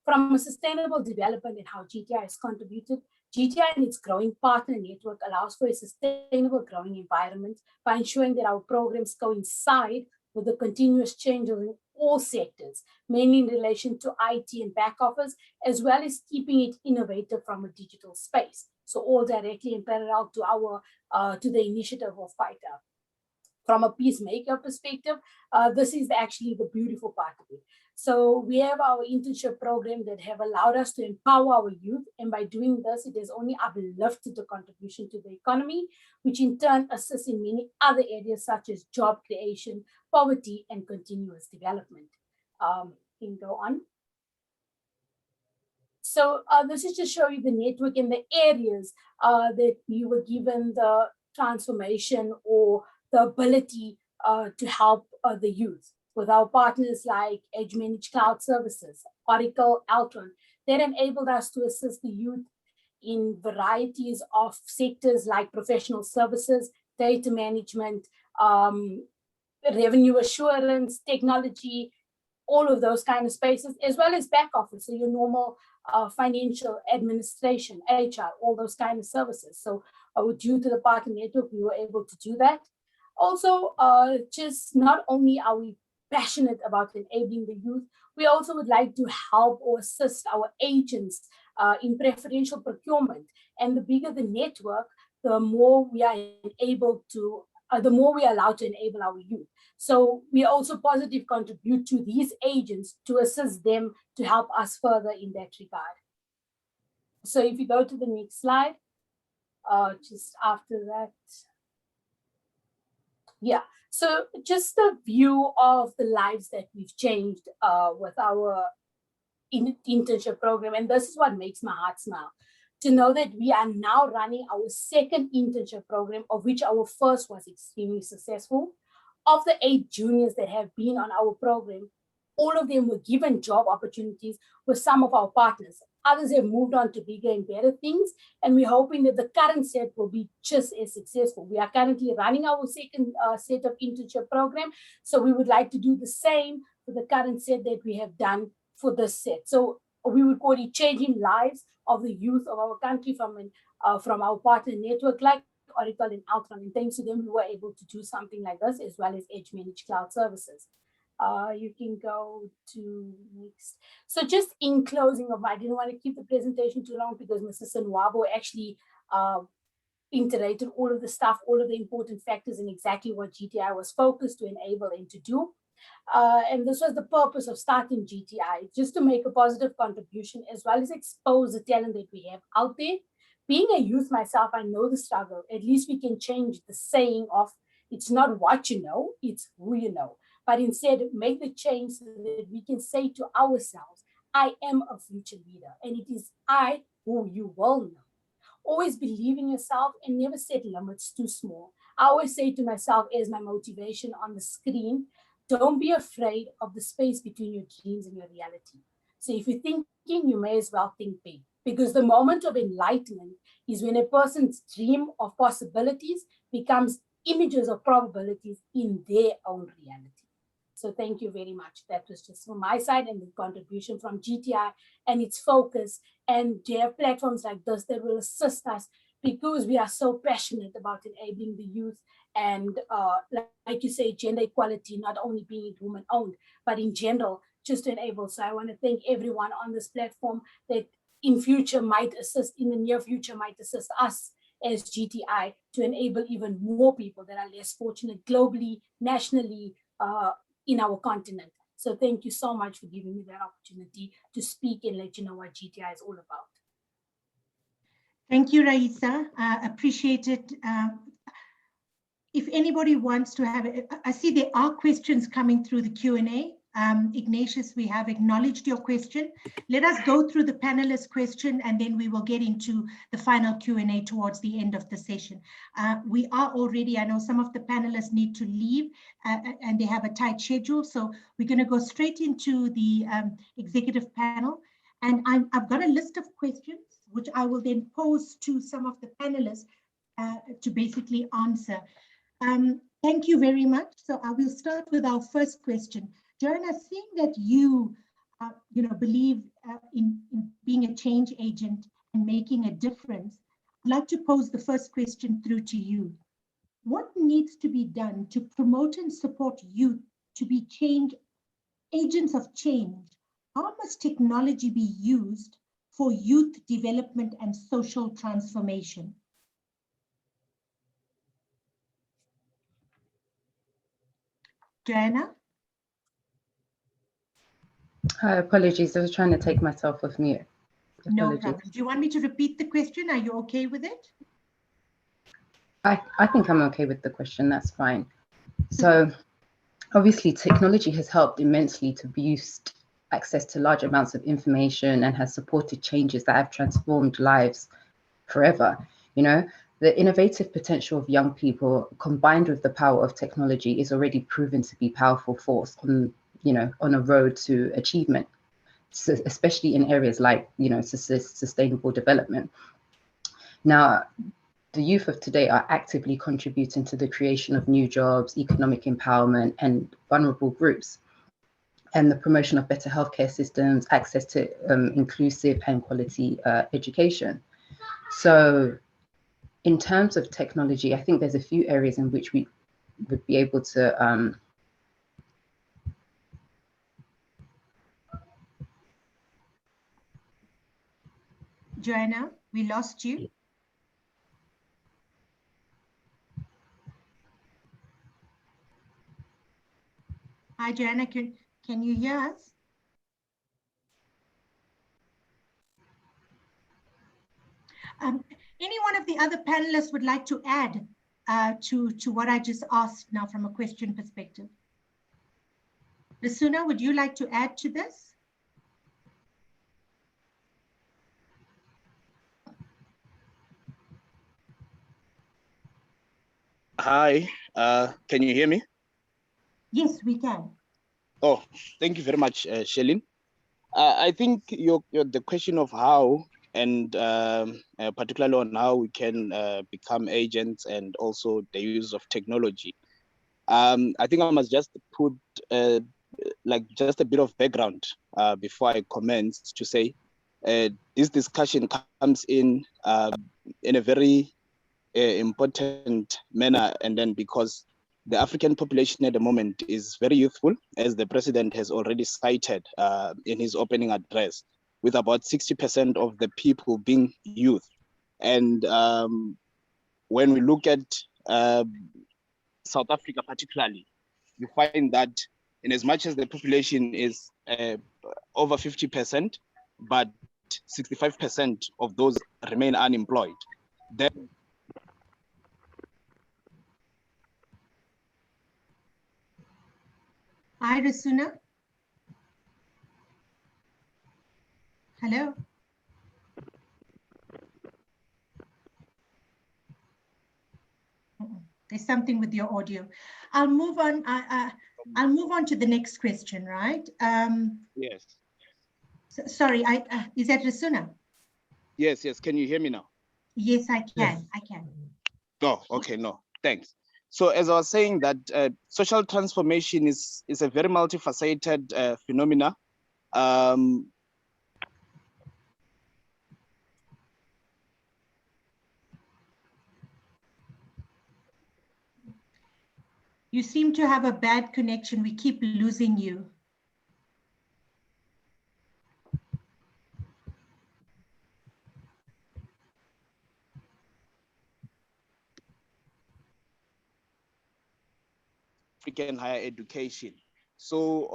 From a sustainable development and how GTI has contributed, GTI and its growing partner network allows for a sustainable growing environment by ensuring that our programs coincide with the continuous changes in all sectors, mainly in relation to IT and back office, as well as keeping it innovative from a digital space. So all directly in parallel to our to the initiative of PAICTA. From a peacemaker perspective, this is actually the beautiful part of it. So we have our internship program that have allowed us to empower our youth. And by doing this, it has only uplifted the contribution to the economy, which in turn assists in many other areas such as job creation, poverty, and continuous development. Can go on. So this is to show you the network in the areas that we were given the transformation or the ability to help the youth with our partners like Edge Managed Cloud Services, Oracle, Altron. That enabled us to assist the youth in varieties of sectors like professional services, data management, revenue assurance, technology, all of those kind of spaces, as well as back office, so your normal financial administration, HR, all those kind of services. So due to the partner network, we were able to do that. Also, just not only are we passionate about enabling the youth, we also would like to help or assist our agents in preferential procurement. And the bigger the network, the more we are able to, the more we are allowed to enable our youth. So we also positively contribute to these agents to assist them to help us further in that regard. So if you go to the next slide, just after that. Yeah, so just a view of the lives that we've changed with our internship program. And this is what makes my heart smile, to know that we are now running our second internship program, of which our first was extremely successful. Of the 8 juniors that have been on our program, all of them were given job opportunities with some of our partners. Others have moved on to bigger and better things, and we're hoping that the current set will be just as successful. We are currently running our second set of internship program, so we would like to do the same for the current set that we have done for this set. So we would call it changing lives of the youth of our country from our partner network like Oracle and Altron. And thanks to them, we were able to do something like this, as well as Edge Managed Cloud Services. You can go to next. So just in closing of I didn't want to keep the presentation too long because Mrs. Senwabo actually iterated all of the stuff, all of the important factors and exactly what GTI was focused to enable and to do. And this was the purpose of starting GTI, just to make a positive contribution as well as expose the talent that we have out there. Being a youth myself, I know the struggle. At least we can change the saying of it's not what you know, it's who you know. But instead make the change so that we can say to ourselves, I am a future leader and it is I who you will know. Always believe in yourself and never set limits too small. I always say to myself as my motivation on the screen, don't be afraid of the space between your dreams and your reality. So if you're thinking, you may as well think big, because the moment of enlightenment is when a person's dream of possibilities becomes images of probabilities in their own reality. So thank you very much. That was just from my side and the contribution from GTI and its focus. And they have platforms like this that will assist us because we are so passionate about enabling the youth and like you say, gender equality, not only being woman owned, but in general, just to enable. So I want to thank everyone on this platform that in future might assist, in the near future might assist us as GTI to enable even more people that are less fortunate globally, nationally, in our continent. So thank you so much for giving me that opportunity to speak and let you know what GTI is all about.
Thank you, Raisa. Appreciate it. If anybody wants to have it, I see there are questions coming through the Q&A. Ignatius, we have acknowledged your question. Let us go through the panelist question and then we will get into the final Q&A towards the end of the session. We are already, I know some of the panelists need to leave and they have a tight schedule. So we're going to go straight into the executive panel. And I've got a list of questions, which I will then pose to some of the panelists to basically answer. Thank you very much. So I will start with our first question. Joanna, seeing that you, believe in being a change agent and making a difference, I'd like to pose the first question through to you. What needs to be done to promote and support youth to be change agents of change? How must technology be used for youth development and social transformation? Joanna?
Apologies, I was trying to take myself off mute.
No
Apologies.
problem. Do you want me to repeat the question? Are you okay with it?
I think I'm okay with the question, that's fine. So obviously technology has helped immensely to boost access to large amounts of information and has supported changes that have transformed lives forever. You know, the innovative potential of young people combined with the power of technology is already proven to be powerful force on, you know, on a road to achievement, so especially in areas like, you know, sustainable development. Now, the youth of today are actively contributing to the creation of new jobs, economic empowerment, and vulnerable groups, and the promotion of better healthcare systems, access to inclusive and quality education. So in terms of technology, I think there's a few areas in which we would be able to
Joanna, we lost you. Hi, Joanna, can you hear us? Any one of the other panelists would like to add to what I just asked now from a question perspective? Rasuna, would you like to add to this?
Hi, can you hear me?
Yes, we can.
Oh, thank you very much, Shelin. I think the question of how, and particularly on how we can become agents and also the use of technology. I think I must just put like just a bit of background before I commence to say this discussion comes in a very important manner, and then because the African population at the moment is very youthful, as the president has already cited in his opening address, with about 60% of the people being youth. And when we look at South Africa particularly, you find that in as much as the population is over 50%, but 65% of those remain unemployed. Then
Hi, Rasuna. Hello. There's something with your audio. I'll move on. I'll move on to the next question, right?
yes.
Sorry, is that Rasuna?
Yes, yes. Can you hear me now?
Yes, I can.
Yes.
I can.
Oh, okay, no, thanks. So as I was saying that social transformation is a very multifaceted phenomena.
You seem to have a bad connection. We keep losing you.
African higher education. So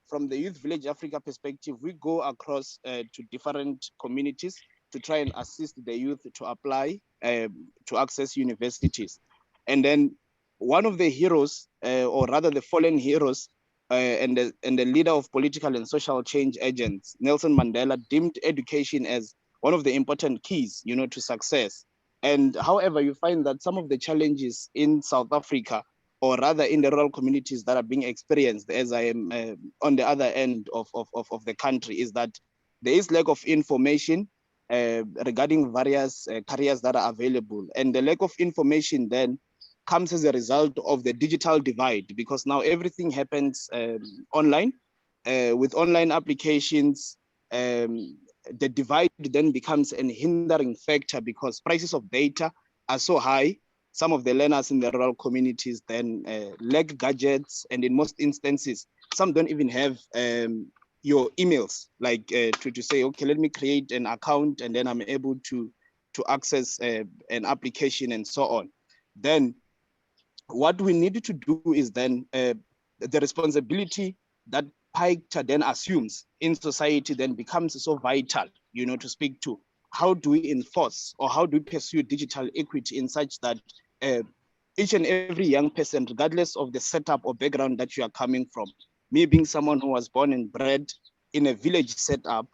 from the Youth Village Africa perspective, we go across to different communities to try and assist the youth to apply to access universities. And then one of the heroes, or rather the fallen heroes, and the leader of political and social change agents, Nelson Mandela, deemed education as one of the important keys, you know, to success. And however, you find that some of the challenges in South Africa, or rather in the rural communities that are being experienced, as I am on the other end of the country, is that there is lack of information regarding various careers that are available. And the lack of information then comes as a result of the digital divide, because now everything happens online. With online applications, the divide then becomes an hindering factor because prices of data are so high. Some of the learners in the rural communities then lack gadgets, and in most instances, some don't even have your emails, like to say, okay, let me create an account and then I'm able to access an application and so on. Then what we need to do is then the responsibility that PAICTA then assumes in society then becomes so vital, you know, to speak to. How do we enforce, or how do we pursue digital equity in such that each and every young person, regardless of the setup or background that you are coming from, me being someone who was born and bred in a village setup,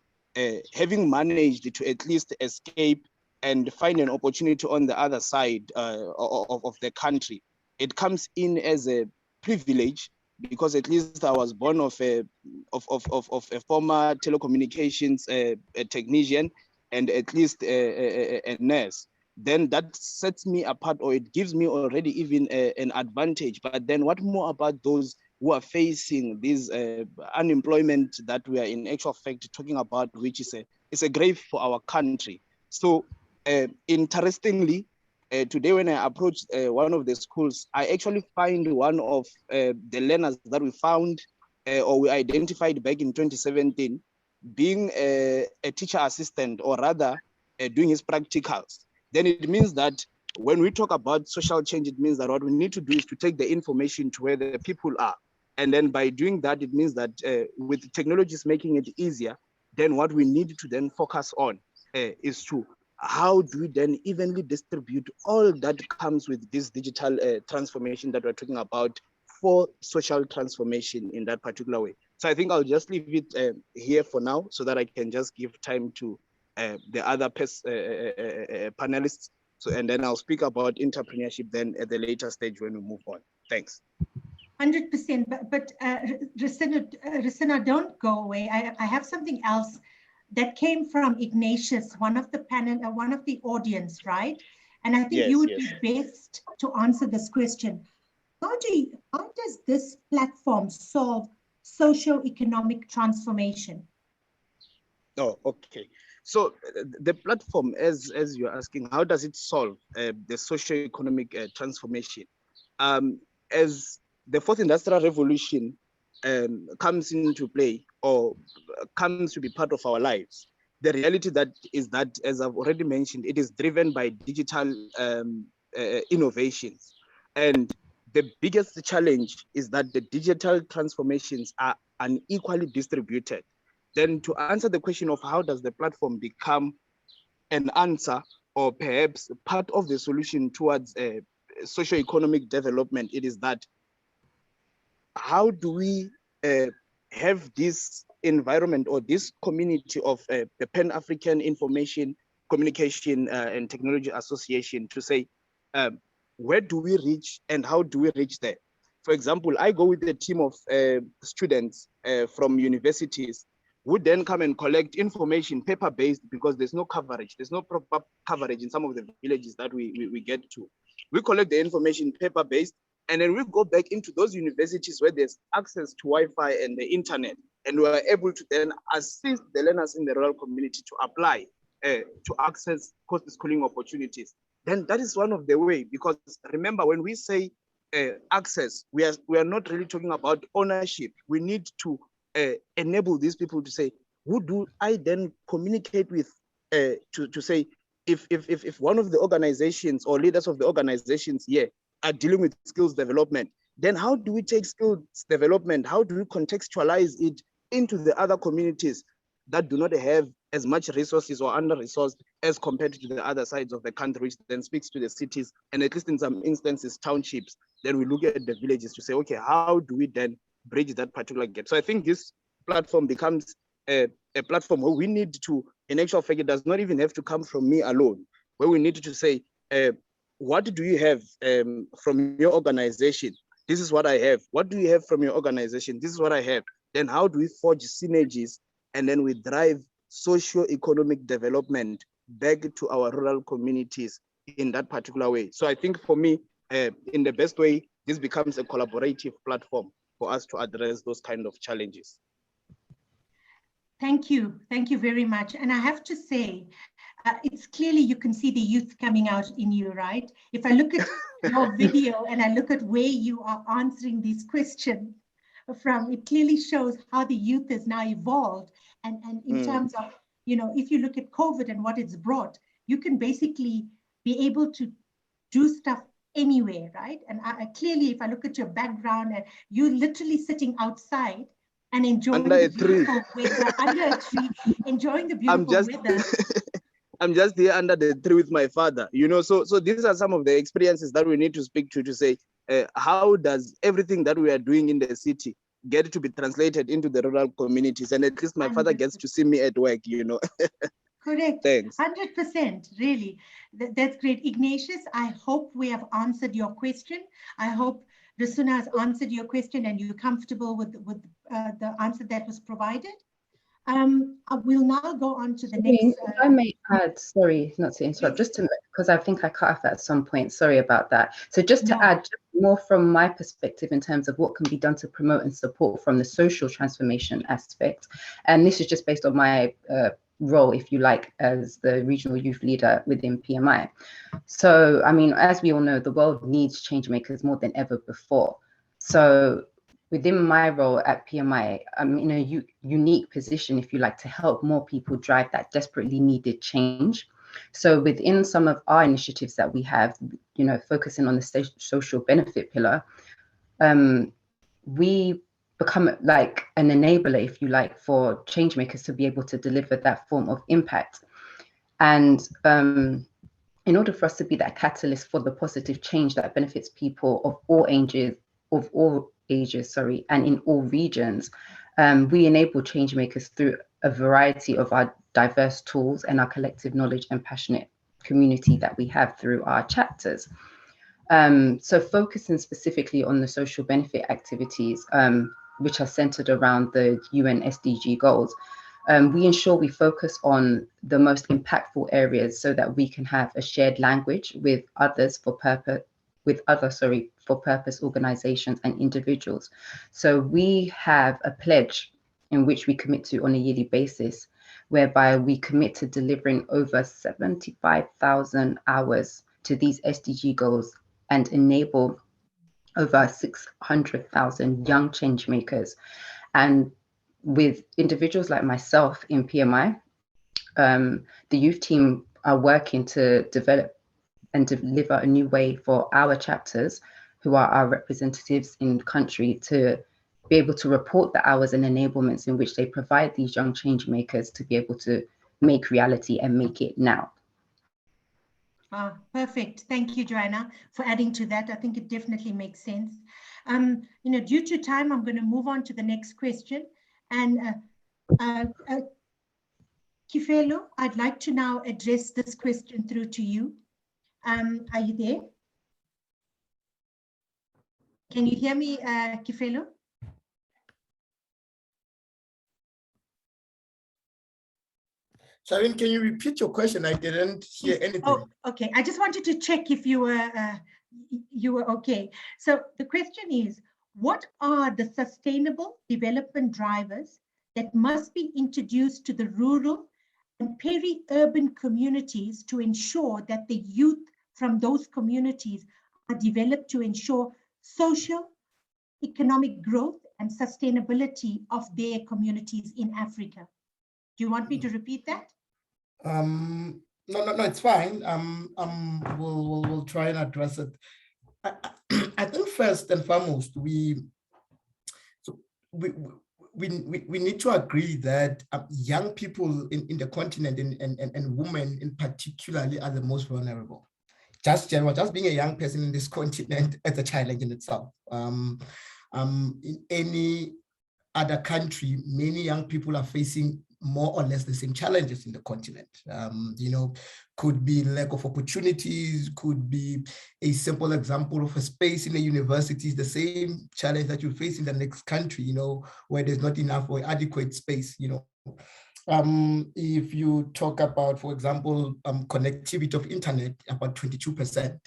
having managed to at least escape and find an opportunity on the other side of the country, it comes in as a privilege, because at least I was born of a former telecommunications a technician, and at least a nurse. Then that sets me apart, or it gives me already even an advantage. But then what more about those who are facing this unemployment that we are in actual fact talking about, which is a grave for our country. So interestingly, today when I approached one of the schools, I actually find one of the learners that we found or we identified back in 2017 being a teacher assistant, or rather doing his practicals. Then it means that when we talk about social change, it means that what we need to do is to take the information to where the people are. And then by doing that, it means that with technologies making it easier, then what we need to then focus on is to how do we then evenly distribute all that comes with this digital transformation that we're talking about for social transformation in that particular way. So I think I'll just leave it here for now so that I can just give time to the other panelists. So, and then I'll speak about entrepreneurship then at the later stage when we move on. Thanks.
100%, but Rosina, don't go away. I have something else that came from Ignatius, one of the panel, one of the audience, right? And I think you would be best to answer this question. How does this platform solve socio-economic transformation? Oh, okay.
So the platform, as you're asking, how does it solve the socio-economic transformation? As the fourth industrial revolution comes into play or comes to be part of our lives, the reality that is that, as I've already mentioned, it is driven by digital innovations. And the biggest challenge is that the digital transformations are unequally distributed. Then to answer the question of how does the platform become an answer or perhaps part of the solution towards socio-economic development, it is that how do we have this environment or this community of the Pan-African Information, Communication and Technology Association to say, where do we reach and how do we reach there? For example, I go with a team of students from universities who then come and collect information paper-based because there's no coverage. There's no proper coverage in some of the villages that we get to. We collect the information paper-based, and then we go back into those universities where there's access to Wi-Fi and the internet, and we are able to then assist the learners in the rural community to apply to access post-schooling opportunities. Then that is one of the ways, because remember, when we say access, we are not really talking about ownership. We need to enable these people to say, who do I then communicate with to say, if one of the organizations or leaders of the organizations here are dealing with skills development, then how do we take skills development? How do we contextualize it into the other communities that do not have as much resources or under-resourced as compared to the other sides of the country, which then speaks to the cities and at least in some instances, townships. Then we look at the villages to say, okay, how do we then bridge that particular gap? So I think this platform becomes a platform where we need to, in actual fact, it does not even have to come from me alone, where we need to say, what do you have from your organization? This is what I have. What do you have from your organization? This is what I have. Then how do we forge synergies? And then we drive socio-economic development back to our rural communities in that particular way. So I think for me, in the best way, this becomes a collaborative platform for us to address those kind of challenges.
Thank you very much. And I have to say, it's clearly you can see the youth coming out in you, right? If I look at your video and I look at where you are answering these questions from, it clearly shows how the youth has now evolved. And in terms of, you know, if you look at COVID and what it's brought, you can basically be able to do stuff anywhere, right? And clearly, if I look at your background, and you're literally sitting outside and enjoying the beautiful weather, under a tree, enjoying the beautiful weather.
I'm just here under the tree with my father, you know, so these are some of the experiences that we need to speak to say, how does everything that we are doing in the city get to be translated into the rural communities, and at least my father gets to see me at work, you know.
Correct.
Thanks.
100%, really. That's great. Ignatius, I hope we have answered your question. I hope Rasuna has answered your question and you're comfortable with the answer that was provided. We'll now go on to the next.
If I may add, sorry, not to interrupt, just to, because I think I cut off at some point, sorry about that. So just to add more from my perspective in terms of what can be done to promote and support from the social transformation aspect. And this is just based on my role, if you like, as the regional youth leader within PMI. So, I mean, as we all know, the world needs change makers more than ever before. So within my role at PMI, I'm in a unique position, if you like, to help more people drive that desperately needed change. So within some of our initiatives that we have, you know, focusing on the social benefit pillar, we become like an enabler, if you like, for change makers to be able to deliver that form of impact. And in order for us to be that catalyst for the positive change that benefits people of all ages, and in all regions, we enable change makers through a variety of our diverse tools and our collective knowledge and passionate community that we have through our chapters. So focusing specifically on the social benefit activities, which are centered around the UN SDG goals, we ensure we focus on the most impactful areas so that we can have a shared language with others for purpose, organizations and individuals. So we have a pledge in which we commit to on a yearly basis, whereby we commit to delivering over 75,000 hours to these SDG goals and enable over 600,000 young change makers. And with individuals like myself in PMI, the youth team are working to develop and deliver a new way for our chapters, who are our representatives in country, to be able to report the hours and enablements in which they provide these young change makers to be able to make reality and make it now.
Perfect. Thank you, Joanna, for adding to that. I think it definitely makes sense. You know, due to time, I'm going to move on to the next question. And Kifelo, I'd like to now address this question through to you. Are you there? Can you hear me, Kifelo?
Sharon, can you repeat your question? I didn't hear anything.
Oh, okay. I just wanted to check if you were okay. So the question is, what are the sustainable development drivers that must be introduced to the rural and peri-urban communities to ensure that the youth from those communities are developed to ensure social, economic growth and sustainability of their communities in Africa? Do you want me to repeat that?
No, it's fine. We'll try and address it. I think first and foremost, we need to agree that young people in the continent and women in particularly are the most vulnerable. Just being a young person in this continent is a challenge in itself. In any other country, many young people are facing more or less the same challenges in the continent. You know, could be lack of opportunities, could be a simple example of a space in the universities, the same challenge that you face in the next country, you know, where there's not enough or adequate space, you know. If you talk about, for example, connectivity of internet, about 22%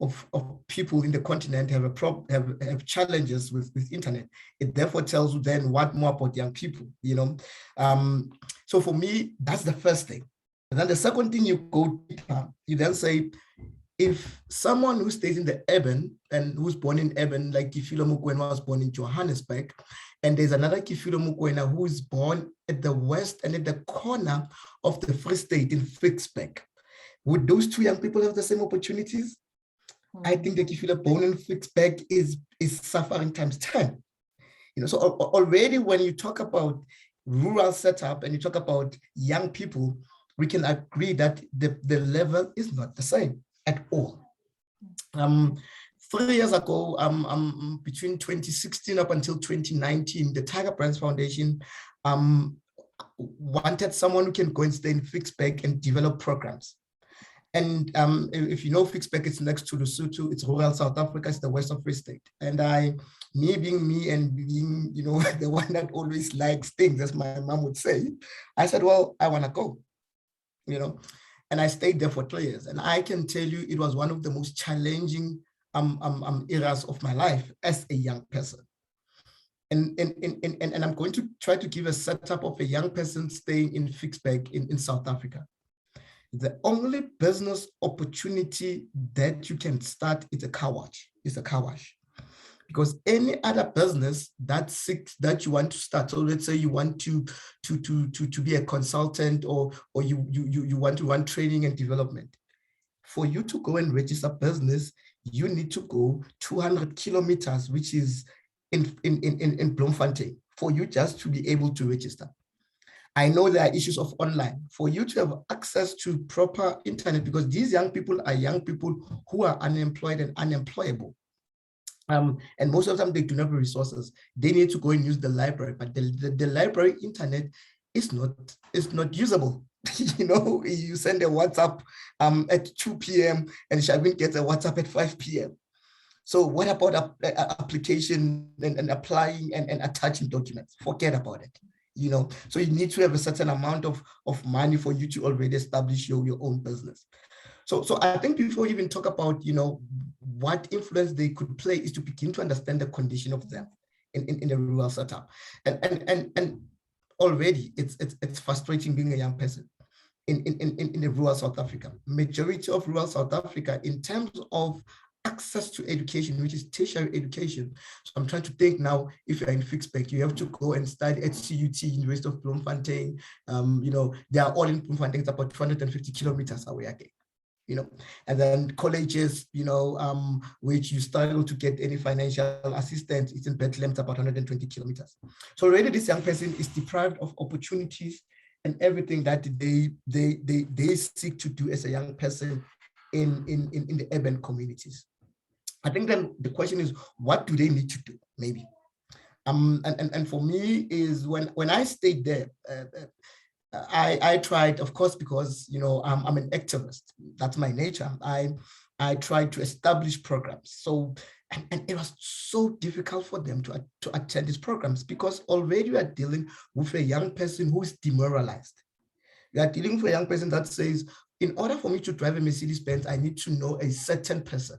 of people in the continent have challenges with internet. It therefore tells you then what more about young people, you know. So for me, that's the first thing. And then the second thing, you go deeper, you then say, if someone who stays in the urban and who's born in urban, like Kifilo Mokoena was born in Johannesburg, and there's another Kifilo Mokoena who is born at the west and at the corner of the Free State in Ficksburg, would those two young people have the same opportunities? I think that Kifilo born in Ficksburg is suffering times 10. You know, so already when you talk about rural setup and you talk about young people, we can agree that the level is not the same at all. 3 years ago, between 2016 up until 2019, the Tiger Brands Foundation wanted someone who can go and stay in Fixback and develop programs. And if you know Fixback, it's next to Lesotho, it's rural South Africa, it's the west of Free State. And me being me and being, you know, the one that always likes things, as my mom would say, I said, well, I want to go, you know. And I stayed there for 3 years. And I can tell you, it was one of the most challenging eras of my life as a young person. And I'm going to try to give a setup of a young person staying in Fixback in South Africa. The only business opportunity that you can start is a car wash. Because any other business that you want to start, so let's say you want to be a consultant, or you want to run training and development. For you to go and register business, you need to go 200 kilometers, which is in Bloemfontein, for you just to be able to register. I know there are issues of online. For you to have access to proper internet, because these young people are young people who are unemployed and unemployable. And most of them, they do not have resources. They need to go and use the library, but the library internet is not usable. You know, you send a WhatsApp at 2 p.m. and Shavin gets a WhatsApp at 5 p.m. So what about application and applying and attaching documents? Forget about it. You know, so you need to have a certain amount of money for you to already establish your own business. So I think before you even talk about, you know, what influence they could play, is to begin to understand the condition of them in a rural setup. And already it's frustrating being a young person in the rural South Africa. Majority of rural South Africa, in terms of access to education, which is tertiary education. So I'm trying to think now, if you're in Fixback, you have to go and study at CUT, University of Bloemfontein. You know, they are all in Bloemfontein, it's about 250 kilometers away again. You know, and then colleges, you know, which you struggle to get any financial assistance, it's in Bethlehem, it's about 120 kilometers. So already this young person is deprived of opportunities and everything that they seek to do as a young person in the urban communities. I think then the question is, what do they need to do? Maybe, and for me is when I stayed there, I tried, of course, because, you know, I'm an activist. That's my nature. I tried to establish programs. So, and it was so difficult for them to attend these programs, because already we are dealing with a young person who is demoralized. We are dealing with a young person that says, in order for me to drive a Mercedes-Benz, I need to know a certain person.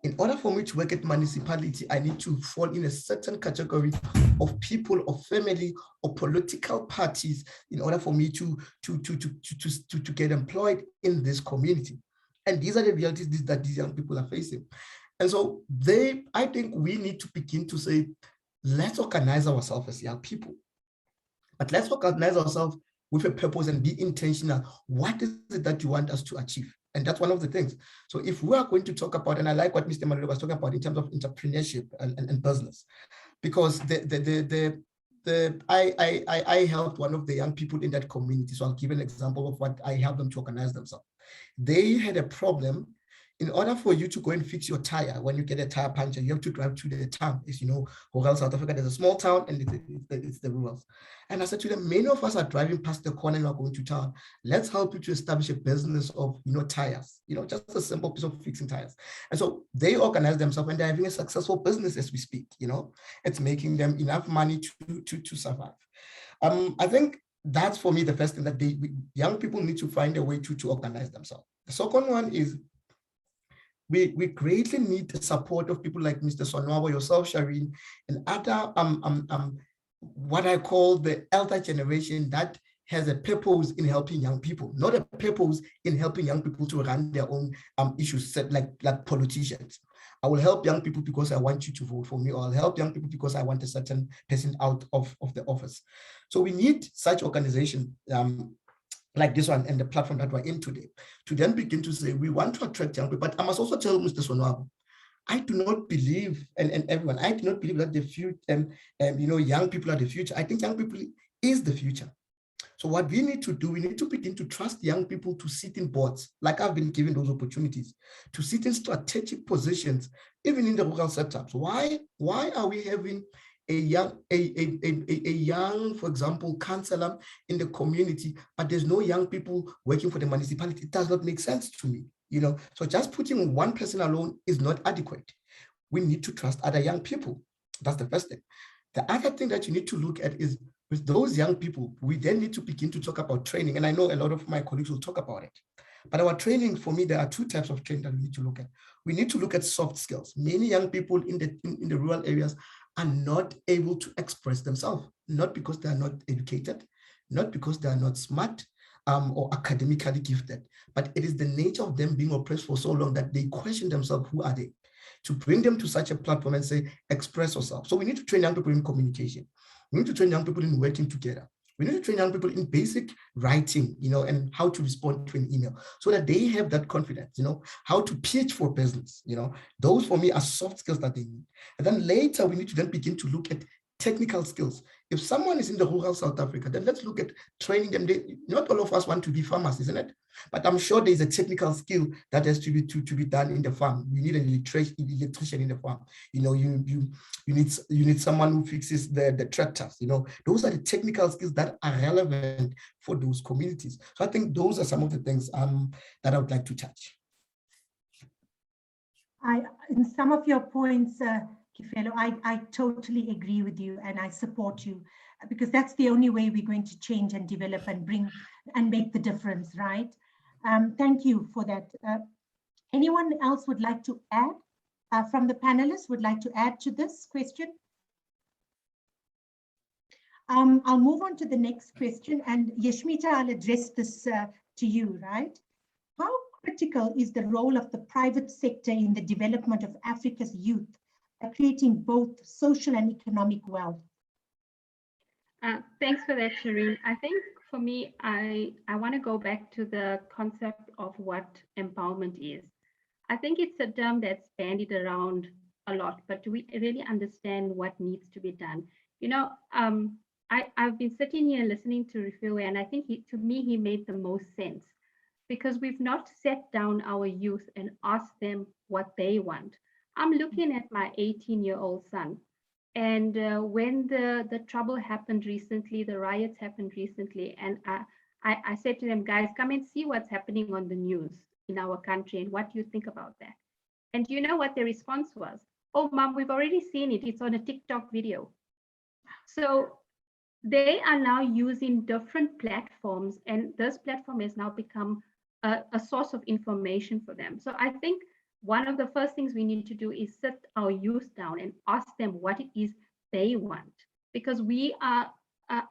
In order for me to work at municipality, I need to fall in a certain category of people, or family, or political parties, in order for me to get employed in this community. And these are the realities that these young people are facing. And so I think we need to begin to say, let's organize ourselves as young people, but let's organize ourselves with a purpose and be intentional. What is it that you want us to achieve? And that's one of the things. So if we are going to talk about, and I like what Mr. Malulu was talking about in terms of entrepreneurship and business, because I helped one of the young people in that community. So I'll give an example of what I helped them to organize themselves. They had a problem. In order for you to go and fix your tire, when you get a tire puncture, you have to drive to the town. As you know, rural South Africa, there's a small town, and it's the rurals. And I said to them, many of us are driving past the corner and are going to town. Let's help you to establish a business of, you know, tires, you know, just a simple piece of fixing tires. And so they organize themselves, and they're having a successful business as we speak. You know, it's making them enough money to survive. I think that's, for me, the first thing, that young people need to find a way to organize themselves. The second one is, we greatly need the support of people like Mr. Sonwabo, yourself, Shireen, and other what I call the elder generation that has a purpose in helping young people, not a purpose in helping young people to run their own issues, like politicians. I will help young people because I want you to vote for me, or I'll help young people because I want a certain person out of the office. So we need such organizations like this one and the platform that we're in today, to then begin to say, we want to attract young people. But I must also tell Mr. Sonwabo, I do not believe, and everyone, I do not believe that the future, you know, young people are the future. I think young people is the future. So what we need to do, we need to begin to trust young people to sit in boards, like I've been given those opportunities, to sit in strategic positions, even in the rural setups. Why are we having a young, for example, councillor in the community, but there's no young people working for the municipality? It does not make sense to me, you know. So just putting one person alone is not adequate. We need to trust other young people. That's the first thing. The other thing that you need to look at is, with those young people, we then need to begin to talk about training. And I know a lot of my colleagues will talk about it. But our training, for me, there are two types of training that we need to look at. We need to look at soft skills. Many young people in the rural areas are not able to express themselves, not because they are not educated, not because they are not smart or academically gifted, but it is the nature of them being oppressed for so long that they question themselves, who are they? To bring them to such a platform and say, express yourself. So we need to train young people in communication. We need to train young people in working together. We need to train young people in basic writing, you know, and how to respond to an email so that they have that confidence, you know, how to pitch for business, you know. Those for me are soft skills that they need. And then later we need to then begin to look at technical skills. If someone is in the rural South Africa, then let's look at training them. Not all of us want to be farmers, isn't it? But I'm sure there's a technical skill that has to be done in the farm. You need an electrician in the farm. You know, you need someone who fixes the tractors. You know, those are the technical skills that are relevant for those communities. So I think those are some of the things that I would like to touch.
In some of your points, Kifelo, I totally agree with you, and I support you, because that's the only way we're going to change and develop and bring and make the difference, right? Thank you for that. Anyone else would like to add from the panelists, would like to add to this question? I'll move on to the next question, and Yashmita, I'll address this to you, right? How critical is the role of the private sector in the development of Africa's youth, creating both social and economic wealth?
Thanks for that, Shireen. I think for me, I want to go back to the concept of what empowerment is. I think it's a term that's bandied around a lot, but do we really understand what needs to be done? You know, I've been sitting here listening to Rifewe, and I think to me, he made the most sense, because we've not sat down our youth and asked them what they want. I'm looking at my 18-year-old son, and when the trouble happened recently, the riots happened recently, and I said to them, guys, come and see what's happening on the news in our country, and what do you think about that? And you know what their response was? Oh, Mom, we've already seen it. It's on a TikTok video. So they are now using different platforms, and this platform has now become a source of information for them. So I think one of the first things we need to do is sit our youth down and ask them what it is they want, because we are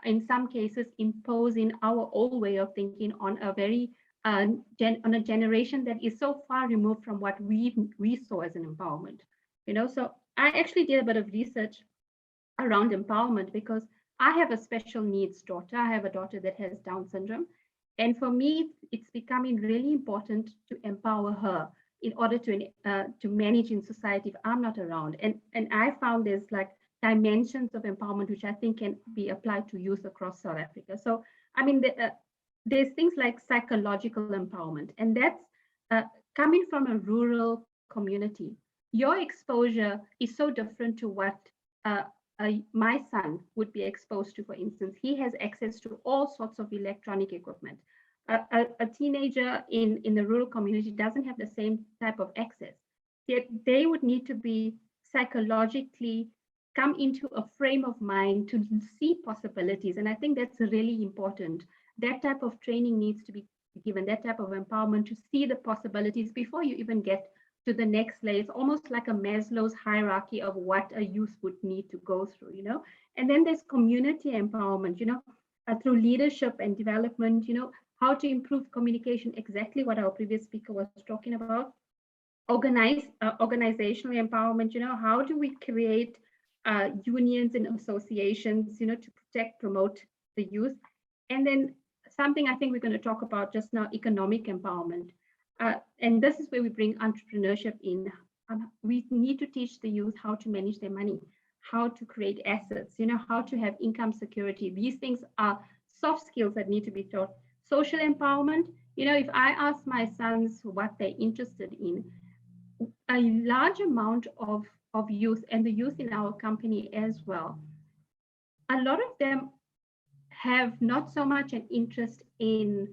in some cases imposing our old way of thinking on a very on a generation that is so far removed from what we saw as an empowerment. You know, so I actually did a bit of research around empowerment, because I have a special needs daughter. I have a daughter that has Down syndrome. And for me, it's becoming really important to empower her in order to manage in society if I'm not around. And I found there's like dimensions of empowerment which I think can be applied to youth across South Africa. So, I mean, there's things like psychological empowerment, and that's coming from a rural community. Your exposure is so different to what my son would be exposed to. For instance, he has access to all sorts of electronic equipment. A teenager in the rural community doesn't have the same type of access. Yet they would need to be psychologically come into a frame of mind to see possibilities. And I think that's really important. That type of training needs to be given, that type of empowerment to see the possibilities before you even get to the next layer. It's almost like a Maslow's hierarchy of what a youth would need to go through, you know. And then there's community empowerment, you know, through leadership and development, you know, how to improve communication, exactly what our previous speaker was talking about. Organizational empowerment, you know, how do we create unions and associations, you know, to protect, promote the youth. And then something I think we're going to talk about just now, economic empowerment. And this is where we bring entrepreneurship in. We need to teach the youth how to manage their money, how to create assets, you know, how to have income security. These things are soft skills that need to be taught. Social empowerment, you know, if I ask my sons what they're interested in, a large amount of youth, and the youth in our company as well, a lot of them have not so much an interest in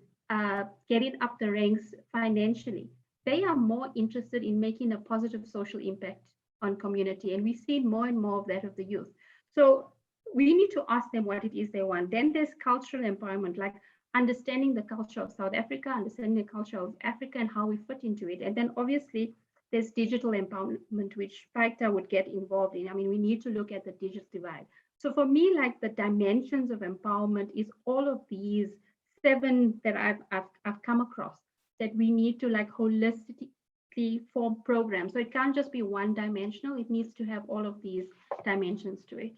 getting up the ranks financially. They are more interested in making a positive social impact on community. And we've seen more and more of that of the youth. So we need to ask them what it is they want. Then there's cultural empowerment, like understanding the culture of South Africa, understanding the culture of Africa and how we fit into it. And then obviously there's digital empowerment, which PAICTA would get involved in. I mean, we need to look at the digital divide. So for me, like the dimensions of empowerment is all of these 7 that I've come across that we need to like holistically form programs. So it can't just be one dimensional. It needs to have all of these dimensions to it.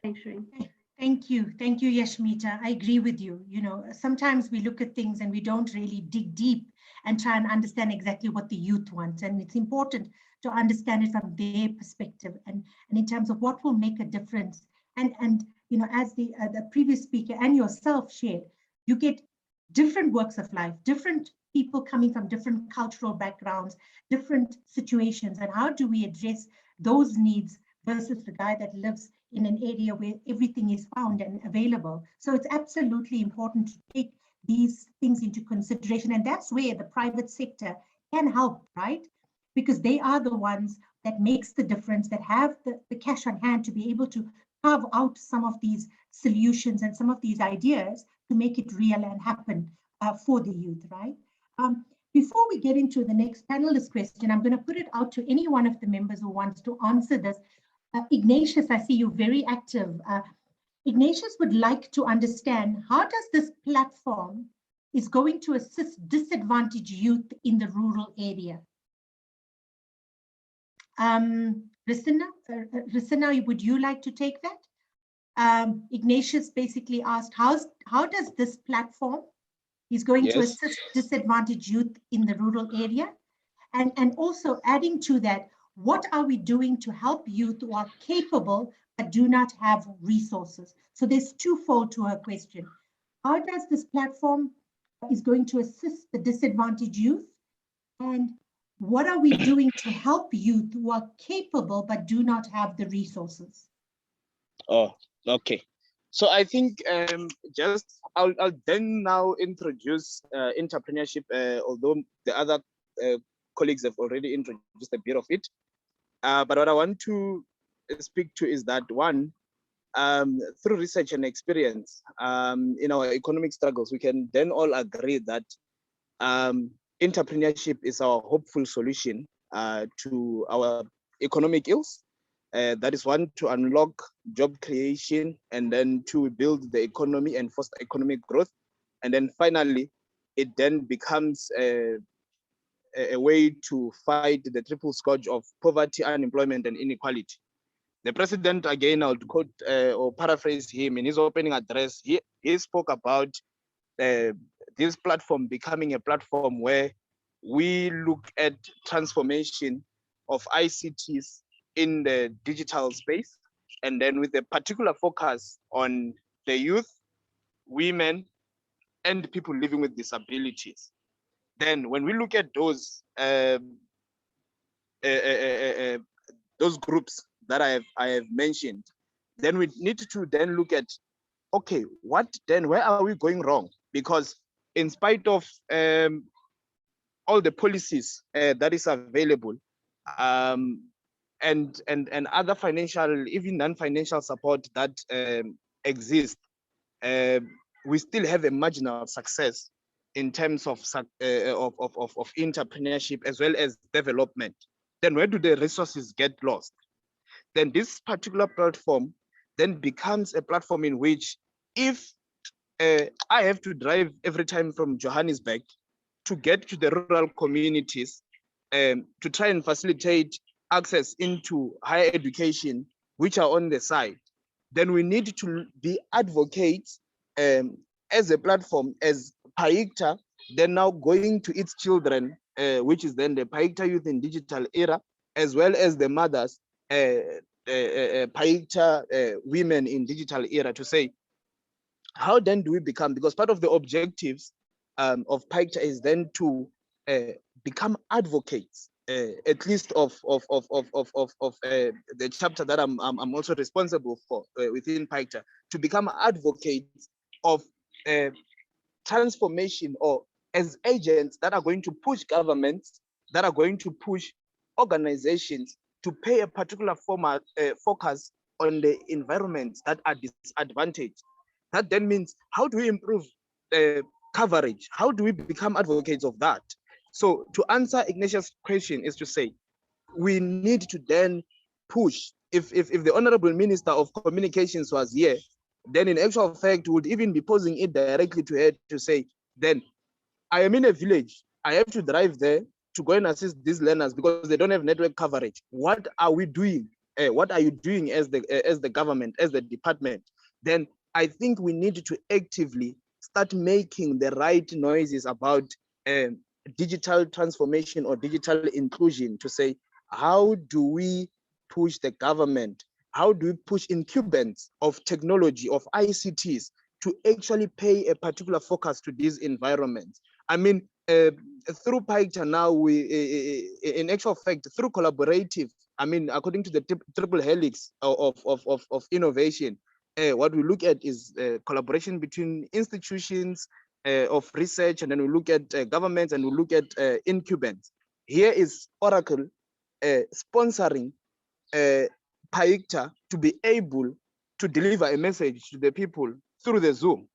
Thanks, Shireen.
Thank you, Yashmita. I agree with you. You know, sometimes we look at things and we don't really dig deep and try and understand exactly what the youth want. And it's important to understand it from their perspective and in terms of what will make a difference. And you know, as the previous speaker and yourself shared, you get different walks of life, different people coming from different cultural backgrounds, different situations, and how do we address those needs versus the guy that lives in an area where everything is found and available. So it's absolutely important to take these things into consideration. And that's where the private sector can help, right? Because they are the ones that makes the difference, that have the cash on hand to be able to carve out some of these solutions and some of these ideas to make it real and happen for the youth, right? Before we get into the next panelist question, I'm going to put it out to any one of the members who wants to answer this. Ignatius, I see you very active. Ignatius would like to understand, how does this platform is going to assist disadvantaged youth in the rural area? Risina, would you like to take that? Ignatius basically asked, how does this platform is going to assist disadvantaged youth in the rural area? And also adding to that, what are we doing to help youth who are capable but do not have resources? So there's twofold to her question. How does this platform is going to assist the disadvantaged youth? And what are we doing to help youth who are capable but do not have the resources?
Oh, okay. So I think I'll then now introduce entrepreneurship, although the other colleagues have already introduced a bit of it. But what I want to speak to is that one, through research and experience in our economic struggles, we can then all agree that entrepreneurship is our hopeful solution to our economic ills. That is one, to unlock job creation and then to build the economy and foster economic growth. And then finally, it then becomes a way to fight the triple scourge of poverty, unemployment, and inequality. The president, again, I would quote or paraphrase him in his opening address. He spoke about this platform becoming a platform where we look at transformation of ICTs in the digital space, and then with a particular focus on the youth, women, and people living with disabilities. Then when we look at those groups that I have mentioned, then we need to then look at, okay, where are we going wrong? Because in spite of all the policies that is available, and other financial, even non-financial support that exists, we still have a marginal success in terms of entrepreneurship as well as development. Then where do the resources get lost? Then this particular platform then becomes a platform in which, if I have to drive every time from Johannesburg to get to the rural communities to try and facilitate access into higher education, which are on the side, then we need to be advocates as a platform, as PAICTA, then now going to its children, which is then the PAICTA Youth in Digital Era, as well as the mothers, PAICTA Women in Digital Era, to say, how then do we become, because part of the objectives of PAICTA is then to become advocates, at least of the chapter that I'm also responsible for within PAICTA, to become advocates of transformation, or as agents that are going to push governments, that are going to push organizations to pay a particular focus on the environments that are disadvantaged. That then means, how do we improve coverage? How do we become advocates of that? So to answer Ignatius' question is to say, we need to then push. If the Honorable Minister of Communications was here, then in actual fact, would even be posing it directly to her to say, then I am in a village, I have to drive there to go and assist these learners because they don't have network coverage. What are we doing? What are you doing as the government, as the department? Then I think we need to actively start making the right noises about digital transformation or digital inclusion, to say, how do we push the government? How do we push incumbents of technology, of ICTs, to actually pay a particular focus to these environments? I mean, through PAICTA now, we, in actual fact, through collaborative, I mean, according to the triple helix of innovation, what we look at is collaboration between institutions of research, and then we look at governments, and we look at incumbents. Here is Oracle sponsoring PAICTA to be able to deliver a message to the people through the Zoom.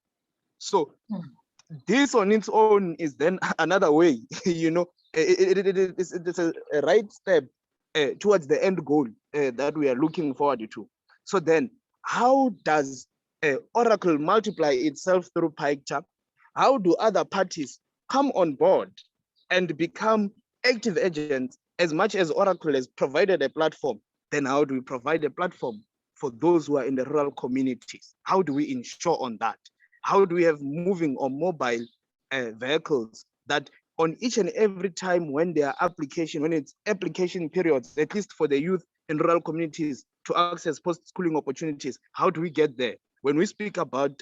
So this on its own is then another way, you know, it's a right step towards the end goal that we are looking forward to. So then, how does Oracle multiply itself through PAICTA? How do other parties come on board and become active agents? As much as Oracle has provided a platform, then how do we provide a platform for those who are in the rural communities? How do we ensure on that? How do we have moving or mobile vehicles that on each and every time when there are application, when it's application periods, at least for the youth in rural communities to access post-schooling opportunities, how do we get there? When we speak about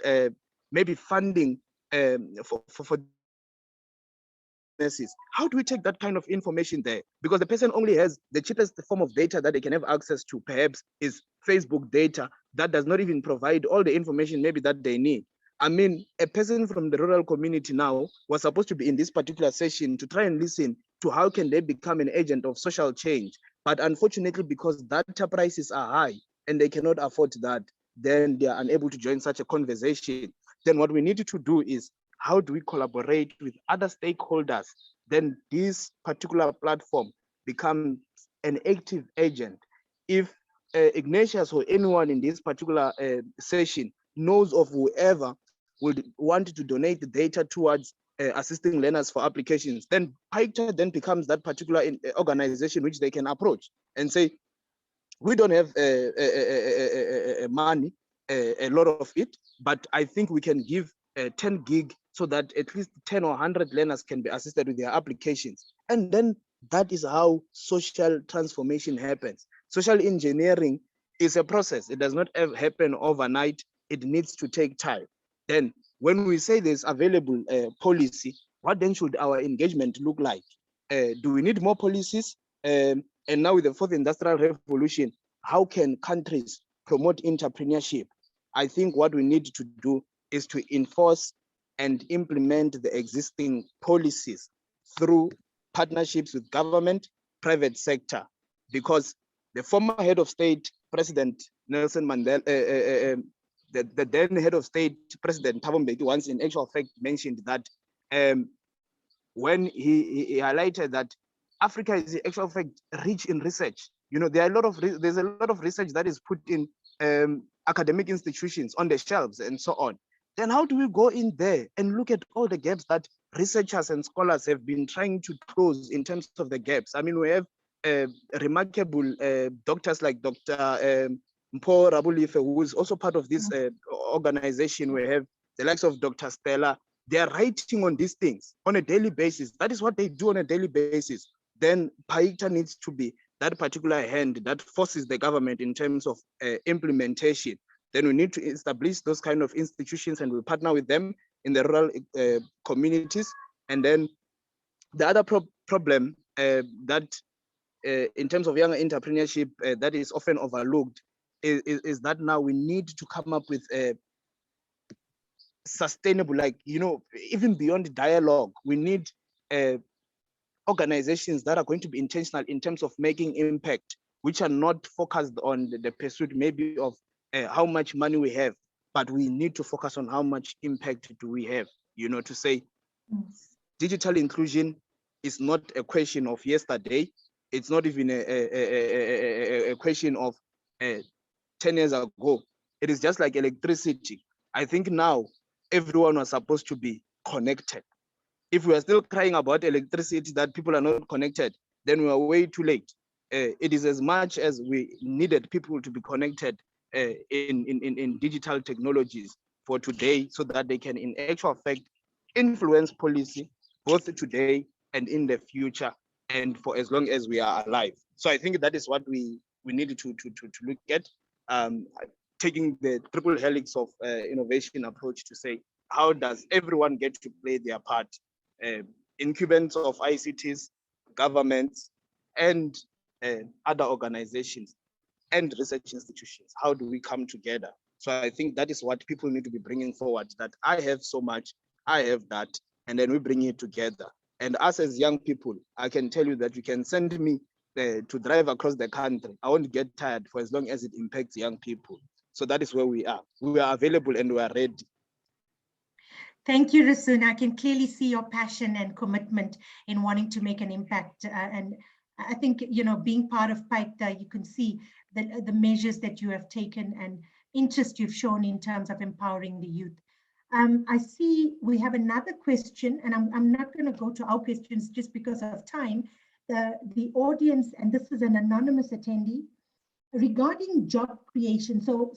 maybe funding for how do we take that kind of information there? Because the person only has the cheapest form of data that they can have access to, perhaps, is Facebook data that does not even provide all the information maybe that they need. I mean, a person from the rural community now was supposed to be in this particular session to try and listen to how can they become an agent of social change. But unfortunately, because data prices are high and they cannot afford that, then they are unable to join such a conversation. Then what we need to do is, how do we collaborate with other stakeholders? Then this particular platform becomes an active agent. If Ignatius or anyone in this particular session knows of whoever would want to donate the data towards assisting learners for applications, then PAICTA then becomes that particular organization which they can approach and say, we don't have money, a lot of it, but I think we can give 10 gig so that at least 10 or 100 learners can be assisted with their applications. And then that is how social transformation happens. Social engineering is a process. It does not happen overnight. It needs to take time. Then when we say there's available policy, what then should our engagement look like? Do we need more policies? And now with the fourth industrial revolution, how can countries promote entrepreneurship? I think what we need to do is to enforce and implement the existing policies through partnerships with government, private sector, because the former head of state, President Nelson Mandela, the then head of state, President Thabo Mbeki, once in actual fact mentioned that when he highlighted that Africa is in actual fact rich in research. You know, there's a lot of research that is put in academic institutions on the shelves and so on. Then how do we go in there and look at all the gaps that researchers and scholars have been trying to close in terms of the gaps? I mean, we have remarkable doctors like Dr. Mpho Rabulife, who is also part of this organization. We have the likes of Dr. Stella. They are writing on these things on a daily basis. That is what they do on a daily basis. Then PAICTA needs to be that particular hand that forces the government in terms of implementation. then we need to establish those kind of institutions, and we partner with them in the rural communities. And then the other problem that in terms of young entrepreneurship that is often overlooked is that now we need to come up with a sustainable, like, even beyond dialogue, we need organizations that are going to be intentional in terms of making impact, which are not focused on the pursuit maybe of how much money we have, but we need to focus on how much impact do we have, to say digital inclusion is not a question of yesterday. It's not even a question of 10 years ago. It is just like electricity. I think now everyone was supposed to be connected. If we are still crying about electricity, that people are not connected, then we are way too late. It is as much as we needed people to be connected in digital technologies for today, so that they can in actual fact influence policy both today and in the future, and for as long as we are alive. So I think that is what we needed to look at, taking the triple helix of innovation approach to say, how does everyone get to play their part? Incumbents of ICTs, governments, and other organizations and research institutions. How do we come together? So I think that is what people need to be bringing forward, that I have so much, I have that, and then we bring it together. And us as young people, I can tell you that you can send me to drive across the country. I won't get tired for as long as it impacts young people. So that is where we are. We are available and we are ready.
Thank you, Rasoon. I can clearly see your passion and commitment in wanting to make an impact. And I think, being part of PAICTA, you can see the measures that you have taken and interest you've shown in terms of empowering the youth. I see we have another question, and I'm not going to go to our questions just because of time. The audience, and this is an anonymous attendee, regarding job creation. So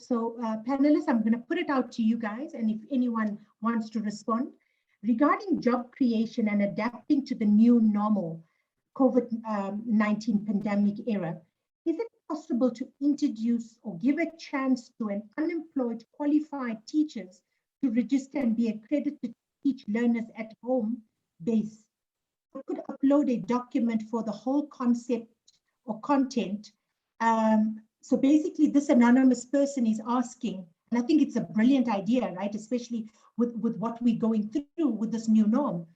panelists, I'm going to put it out to you guys, and if anyone wants to respond. Regarding job creation and adapting to the new normal COVID-19 pandemic era, is it possible to introduce or give a chance to an unemployed qualified teachers to register and be accredited to teach learners at home base? I could upload a document for the whole concept or content. So basically this anonymous person is asking, and I think it's a brilliant idea, right? Especially with what we're going through with this new norm.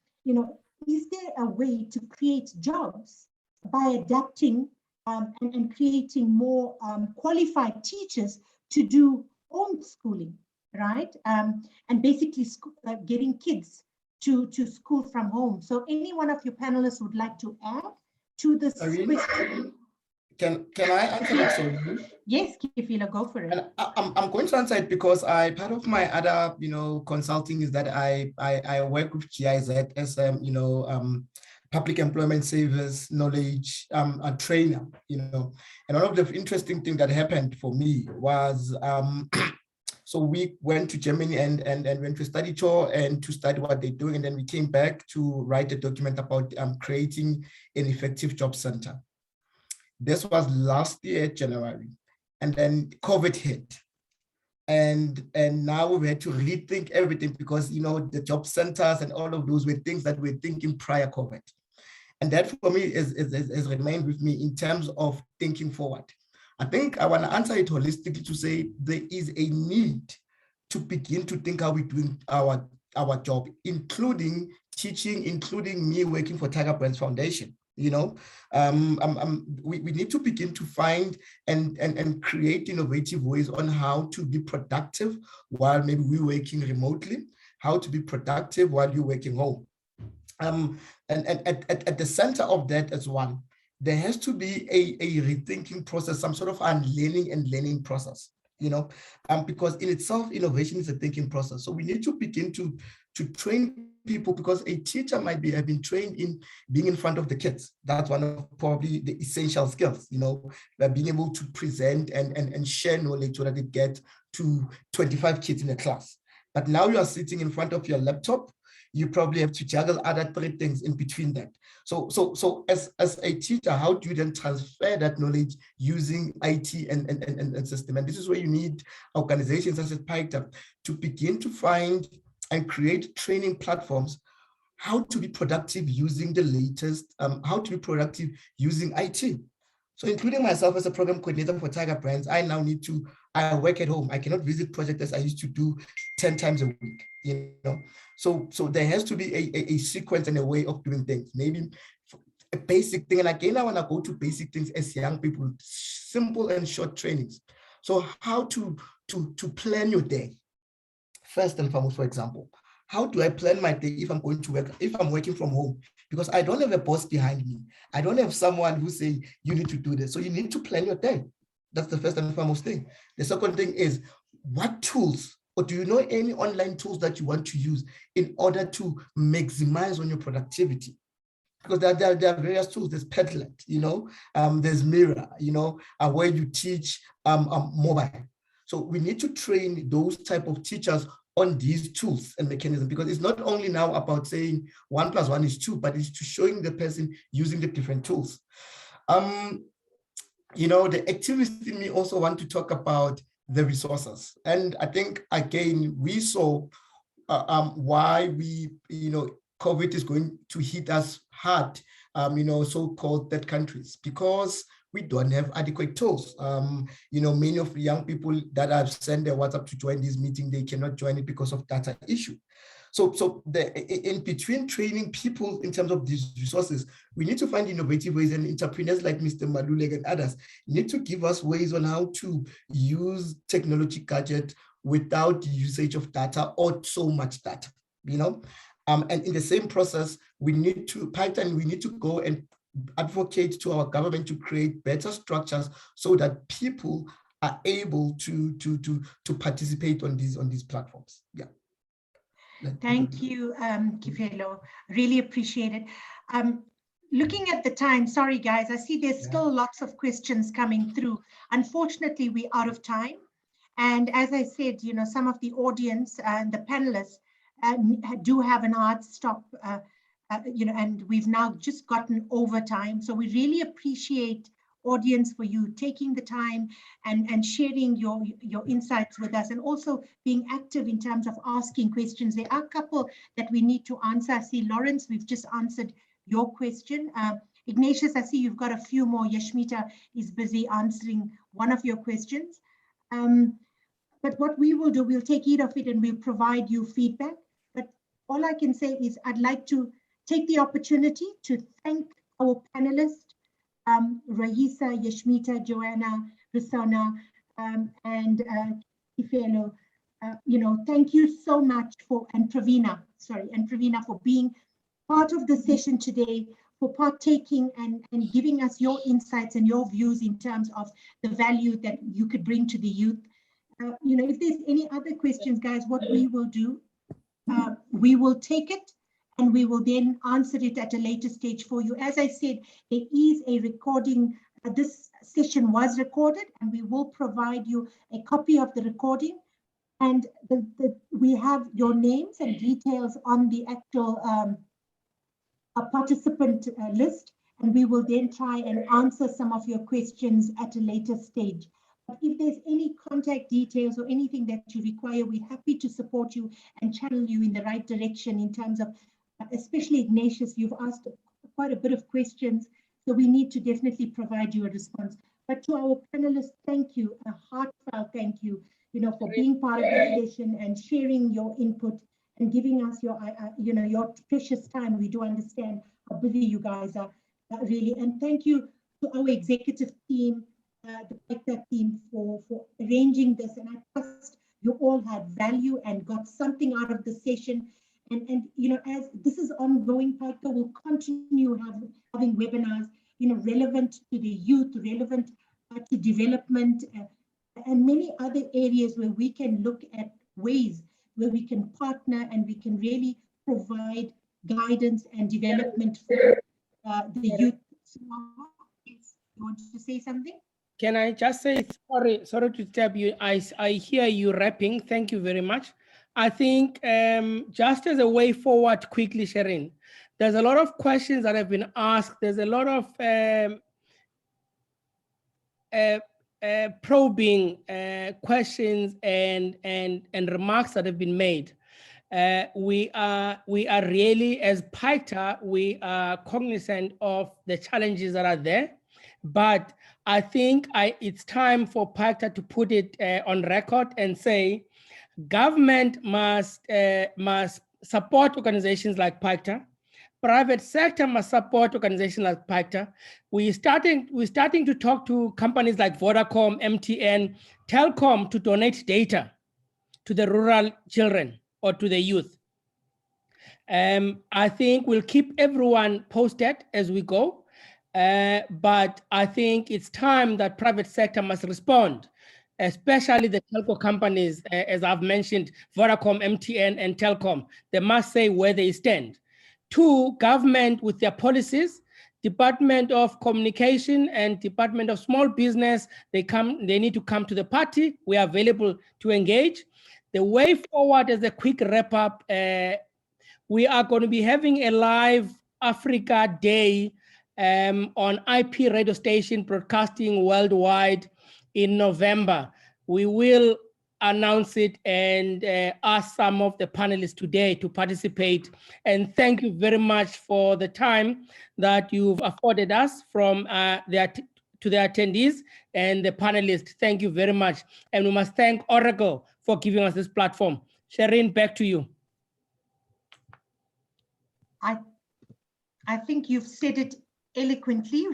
Is there a way to create jobs by adapting and creating more qualified teachers to do homeschooling, right? And basically getting kids to school from home. So any one of your panelists would like to add to this question?
Can I answer that? Sorry?
Yes, Kifila, go for it.
And I'm going to answer it because part of my other consulting is that I work with GIZ as public employment savers knowledge a trainer, and one of the interesting things that happened for me was so we went to Germany and went to study tour and to study what they're doing, and then we came back to write a document about creating an effective job center. This was last year, January, and then COVID hit. And now we had to rethink everything because, the job centers and all of those were things that we were thinking prior COVID. And that for me has remained with me in terms of thinking forward. I think I want to answer it holistically to say there is a need to begin to think how we're doing our job, including teaching, including me working for Tiger Brands Foundation. We need to begin to find and create innovative ways on how to be productive while maybe we're working remotely, how to be productive while you're working home. And at the center of that as one, there has to be a rethinking process, some sort of unlearning and learning process, because in itself, innovation is a thinking process. So we need to begin to train people, because a teacher might have been trained in being in front of the kids. That's one of probably the essential skills, being able to present and share knowledge so that it gets to 25 kids in a class. But now you are sitting in front of your laptop, you probably have to juggle other 3 things in between that. So as a teacher, how do you then transfer that knowledge using IT and system? And this is where you need organizations such as PAICTA to begin to find and create training platforms, how to be productive using the latest, how to be productive using IT. So including myself as a program coordinator for Tiger Brands, I now need to, I work at home. I cannot visit projects as I used to do 10 times a week, you know. So there has to be a sequence and a way of doing things. Maybe a basic thing, and again, I want to go to basic things as young people, simple and short trainings. So how to plan your day. First and foremost, for example, how do I plan my day if I'm going to work, if I'm working from home? Because I don't have a boss behind me. I don't have someone who say, you need to do this. So you need to plan your day. That's the first and foremost thing. The second thing is, what tools, or do you know any online tools that you want to use in order to maximize on your productivity? Because there are various tools. There's Padlet, you know, there's Mirror, you know, where you teach mobile. So we need to train those type of teachers on these tools and mechanisms, because it's not only now about saying 1 + 1 is 2, but it's to showing the person using the different tools. You know, the activists in me also want to talk about the resources. And I think, again, we saw why we, you know, COVID is going to hit us hard, you know, so-called third countries, because we don't have adequate tools. You know, many of the young people that have sent their WhatsApp to join this meeting, they cannot join it because of data issue. So in between training people in terms of these resources, we need to find innovative ways, and entrepreneurs like Mr. Malulek and others need to give us ways on how to use technology gadget without the usage of data or so much data, you know? And in the same process, we need to, PAICTA, we need to go and advocate to our government to create better structures so that people are able to participate on these platforms. Yeah.
Thank you, Kifelo. Really appreciate it. Looking at the time, sorry guys, I see there's still lots of questions coming through. Unfortunately, we're out of time. And as I said, you know, some of the audience and the panelists do have an hard stop, you know, and we've now just gotten overtime. So we really appreciate, audience, for you taking the time and sharing your insights with us, and also being active in terms of asking questions. There are a couple that we need to answer. I see Lawrence, we've just answered your question. Ignatius, I see you've got a few more. Yashmita is busy answering one of your questions. But what we will do, we'll take heed of it and we'll provide you feedback. But all I can say is I'd like to take the opportunity to thank our panelists, Raisa, Yashmita, Joanna, Risana, and Kifelo. You know, thank you so much for, and Pravina for being part of the session today, for partaking and giving us your insights and your views in terms of the value that you could bring to the youth. You know, if there's any other questions, guys, what we will do, we will take it and we will then answer it at a later stage for you. As I said, there is a recording. This session was recorded, and we will provide you a copy of the recording. And we have your names and details on the actual participant list, and we will then try and answer some of your questions at a later stage. But if there's any contact details or anything that you require, we're happy to support you and channel you in the right direction in terms of, especially Ignatius, you've asked quite a bit of questions, so we need to definitely provide you a response. But to our panelists, thank you, a heartfelt thank you, you know, for being part of this session and sharing your input and giving us your, you know, your precious time. We do understand how busy you guys are, really. And thank you to our executive team, the PAICTA team, for arranging this. And I trust you all had value and got something out of the session. And you know, as this is ongoing, PAICTA will continue having webinars, you know, relevant to the youth, relevant to development, and many other areas where we can look at ways where we can partner and we can really provide guidance and development for the youth. You want to say something?
Can I just say, sorry to disturb you. I hear you rapping. Thank you very much. I think just as a way forward quickly, Sherin, there's a lot of questions that have been asked. There's a lot of probing questions and remarks that have been made. We are really, as PAICTA, we are cognizant of the challenges that are there, but I think it's time for PAICTA to put it on record and say, government must support organizations like PAICTA. Private sector must support organizations like PAICTA. We're starting to talk to companies like Vodacom, MTN, Telcom to donate data to the rural children or to the youth. I think we'll keep everyone posted as we go, but I think it's time that private sector must respond, especially the telco companies, as I've mentioned, Vodacom, MTN, and Telcom. They must say where they stand. Two, government with their policies, Department of Communication and Department of Small Business, they need to come to the party. We are available to engage. The way forward, as a quick wrap up, we are going to be having a live Africa Day on IP radio station broadcasting worldwide in November. We will announce it and ask some of the panelists today to participate. And thank you very much for the time that you've afforded us from to the attendees and the panelists. Thank you very much. And we must thank Oracle for giving us this platform. Sherin, back to you.
I think you've said it eloquently.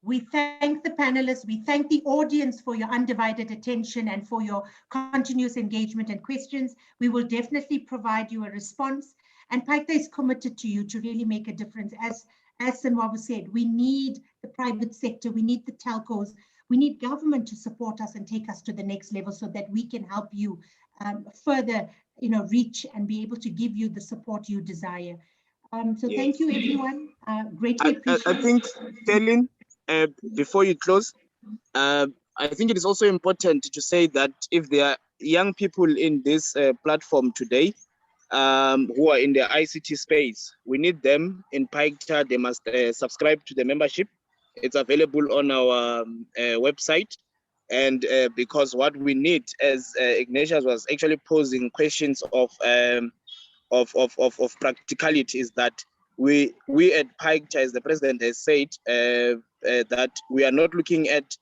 We thank the panelists, we thank the audience for your undivided attention and for your continuous engagement and questions. We will definitely provide you a response. And PAICTA is committed to you to really make a difference. As Senwabo said, we need the private sector, we need the telcos, we need government to support us and take us to the next level so that we can help you further reach and be able to give you the support you desire. So yes. Thank you, everyone. Greatly appreciate
I think, Sterling, before you close, I think it is also important to say that if there are young people in this platform today who are in the ICT space, we need them in PAICTA. They must subscribe to the membership. It's available on our website. And because what we need, as Ignatius was actually posing questions of practicality, is that we at PAICTA, as the president has said, that we are not looking at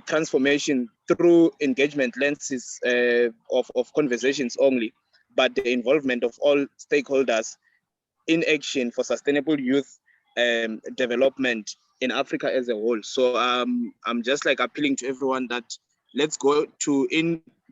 transformation through engagement lenses of conversations only, but the involvement of all stakeholders in action for sustainable youth development in Africa as a whole. So I'm just like appealing to everyone that let's go to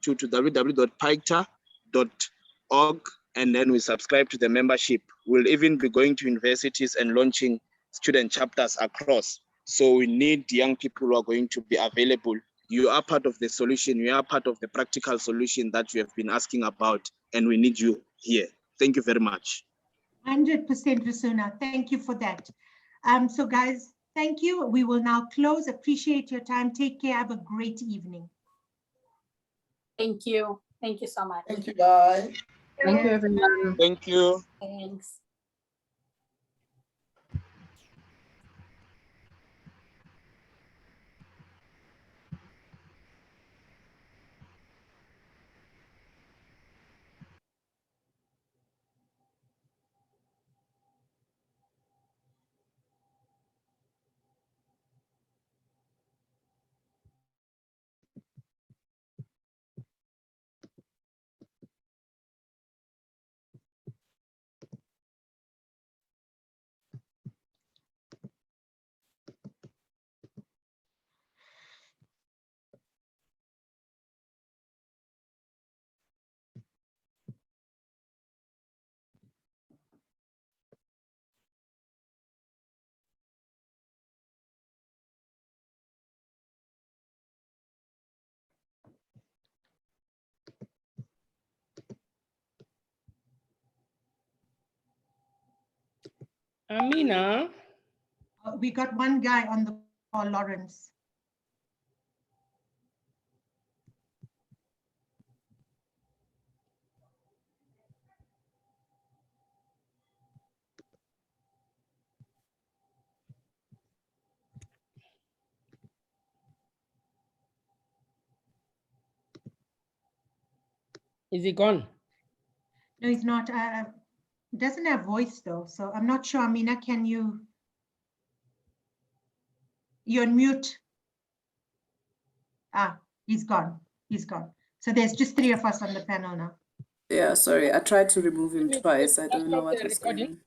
www.paicta.org, and then we subscribe to the membership. We'll even be going to universities and launching student chapters across. So we need young people who are going to be available. You are part of the solution. You are part of the practical solution that you have been asking about, and we need you here. Thank you very much.
100%, Rasuna. Thank you for that. So guys, thank you. We will now close. Appreciate your time. Take care. Have a great evening.
Thank you. Thank you so much.
Thank you, bye.
Thank you, everyone.
Thank you.
Thanks.
Amina.
We got one guy on the call, Lawrence.
Is he gone?
No, he's not. Doesn't have voice though, so I'm not sure. Amina, can you? You're on mute. Ah, he's gone. He's gone. So there's just 3 of us on the panel now.
Yeah, sorry, I tried to remove him
Maybe
twice. I
just
don't know
stop
what
the
was going
recording.
on.